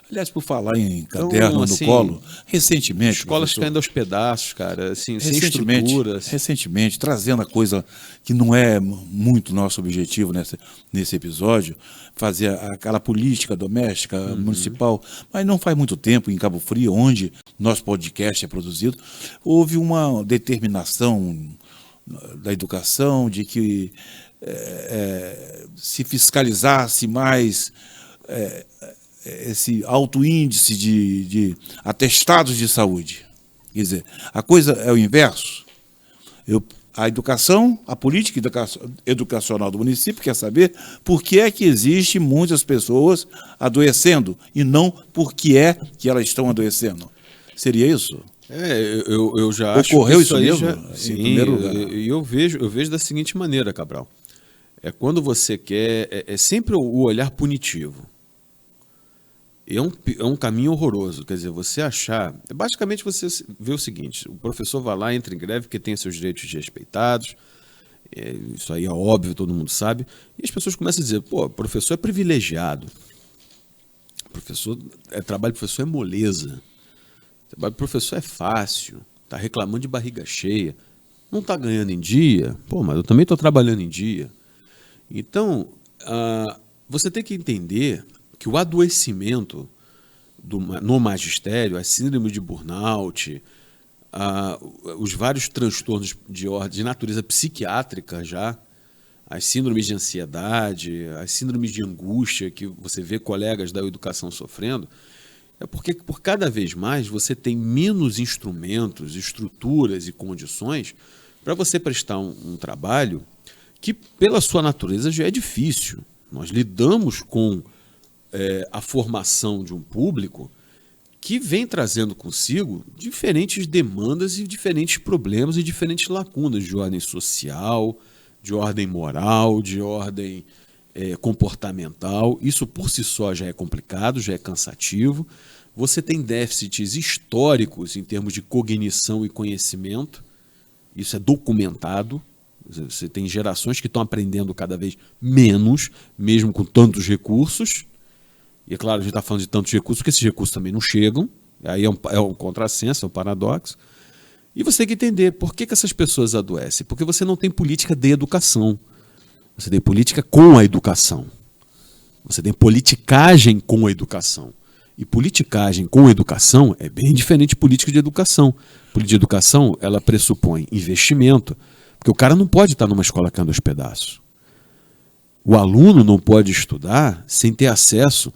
Aliás, por falar em caderno no colo, recentemente... Escolas caindo aos pedaços, cara, assim, sem estrutura. Recentemente, trazendo a coisa que não é muito nosso objetivo nesse episódio, fazer aquela política doméstica, municipal, mas não faz muito tempo, em Cabo Frio, onde nosso podcast é produzido, houve uma determinação da educação de que se fiscalizasse mais... esse alto índice de atestados de saúde. Quer dizer, a coisa é o inverso. A educação, a política educacional do município quer saber por que é que existe muitas pessoas adoecendo e não por que é que elas estão adoecendo. Seria isso? Eu já acho Ocorreu isso mesmo? Sim, em primeiro lugar. Eu vejo da seguinte maneira, Cabral. Quando você quer... É sempre o olhar punitivo. É um caminho horroroso, quer dizer, você achar... Basicamente você vê o seguinte, o professor vai lá, entra em greve porque tem seus direitos respeitados, isso aí é óbvio, todo mundo sabe, e as pessoas começam a dizer, pô, o professor é privilegiado, trabalho do professor é moleza, trabalho do professor é fácil, está reclamando de barriga cheia, não está ganhando em dia, pô, mas eu também estou trabalhando em dia. Então, Você tem que entender que o adoecimento no magistério, a síndrome de burnout, os vários transtornos de natureza psiquiátrica já, as síndromes de ansiedade, as síndromes de angústia que você vê colegas da educação sofrendo, é porque por cada vez mais você tem menos instrumentos, estruturas e condições para você prestar um trabalho que, pela sua natureza, já é difícil. Nós lidamos com a formação de um público que vem trazendo consigo diferentes demandas e diferentes problemas e diferentes lacunas de ordem social, de ordem moral, de ordem comportamental. Isso por si só já é complicado, já é cansativo. Você tem déficits históricos em termos de cognição e conhecimento. Isso é documentado. Você tem gerações que estão aprendendo cada vez menos, mesmo com tantos recursos. E é claro, a gente está falando de tantos recursos, porque esses recursos também não chegam. Aí é um contrassenso, é um paradoxo. E você tem que entender por que essas pessoas adoecem. Porque você não tem política de educação. Você tem política com a educação. Você tem politicagem com a educação. E politicagem com educação é bem diferente de política de educação. Política de educação, ela pressupõe investimento, porque o cara não pode estar numa escola caindo aos pedaços. O aluno não pode estudar sem ter acesso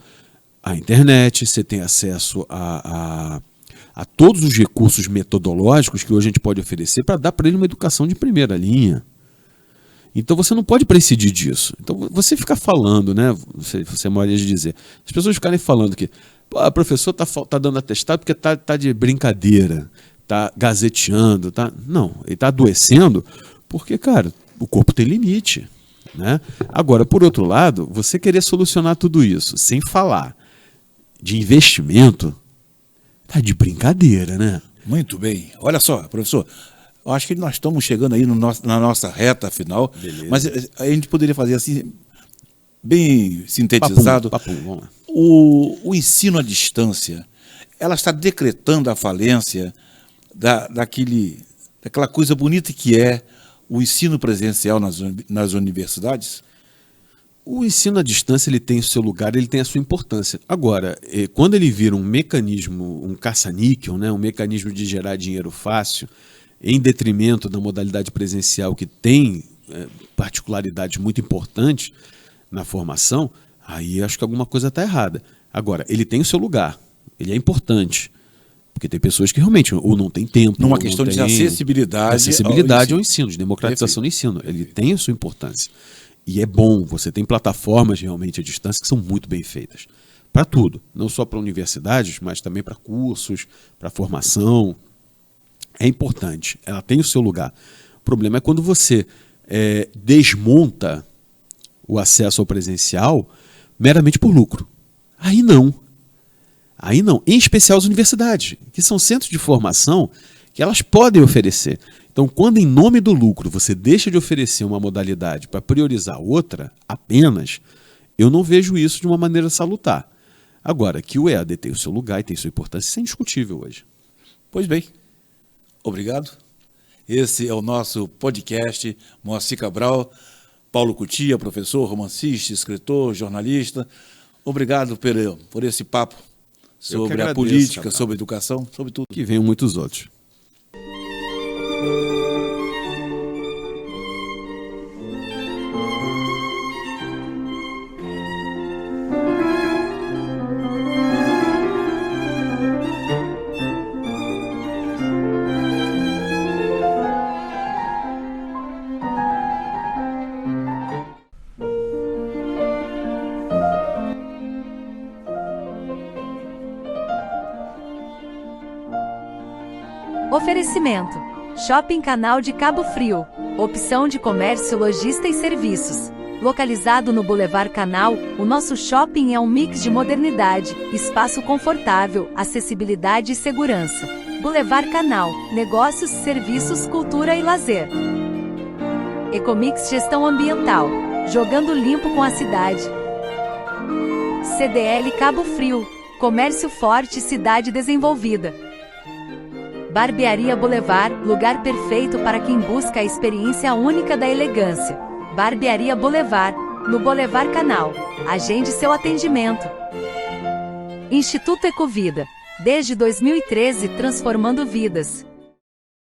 à internet, sem ter acesso a todos os recursos metodológicos que hoje a gente pode oferecer para dar para ele uma educação de primeira linha. Então você não pode prescindir disso. Então você fica falando, né? Você é maioria de dizer. As pessoas ficarem falando que o professor está dando atestado porque está de brincadeira, está gazeteando. Não, ele está adoecendo porque, cara, o corpo tem limite. Né? Agora, por outro lado, você querer solucionar tudo isso sem falar de investimento, tá de brincadeira, né? Muito bem. Olha só, professor, eu acho que nós estamos chegando aí na nossa reta final. Beleza. Mas a gente poderia fazer assim, bem sintetizado. Vamos lá. O ensino à distância, ela está decretando a falência daquela coisa bonita que é o ensino presencial nas universidades? O ensino à distância ele tem o seu lugar, ele tem a sua importância. Agora, quando ele vira um mecanismo, um caça-níquel, né, um mecanismo de gerar dinheiro fácil, em detrimento da modalidade presencial que tem particularidades muito importantes na formação, aí acho que alguma coisa está errada. Agora, ele tem o seu lugar, ele é importante. Porque tem pessoas que realmente ou não têm tempo. Numa questão de acessibilidade ao ensino, de democratização do ensino. Ele tem a sua importância. E é bom, você tem plataformas realmente à distância que são muito bem feitas. Para tudo. Não só para universidades, mas também para cursos, para formação. É importante. Ela tem o seu lugar. O problema é quando você desmonta o acesso ao presencial meramente por lucro. Aí não. Em especial as universidades, que são centros de formação que elas podem oferecer. Então, quando em nome do lucro você deixa de oferecer uma modalidade para priorizar outra apenas, eu não vejo isso de uma maneira salutar. Agora, que o EAD tem o seu lugar e tem sua importância, isso é indiscutível hoje. Pois bem, obrigado. Esse é o nosso podcast Moacir Cabral, Paulo Cutia, professor, romancista, escritor, jornalista. Obrigado por esse papo sobre a política, sobre a educação, sobre tudo. Que venham muitos outros. Oferecimento: Shopping Canal de Cabo Frio. Opção de comércio, lojista e serviços. Localizado no Boulevard Canal, o nosso shopping é um mix de modernidade, espaço confortável, acessibilidade e segurança. Boulevard Canal, negócios, serviços, cultura e lazer. Ecomix Gestão Ambiental, jogando limpo com a cidade. CDL Cabo Frio, comércio forte, cidade desenvolvida. Barbearia Boulevard, lugar perfeito para quem busca a experiência única da elegância. Barbearia Boulevard, no Boulevard Canal. Agende seu atendimento. Instituto Ecovida. Desde 2013, transformando vidas.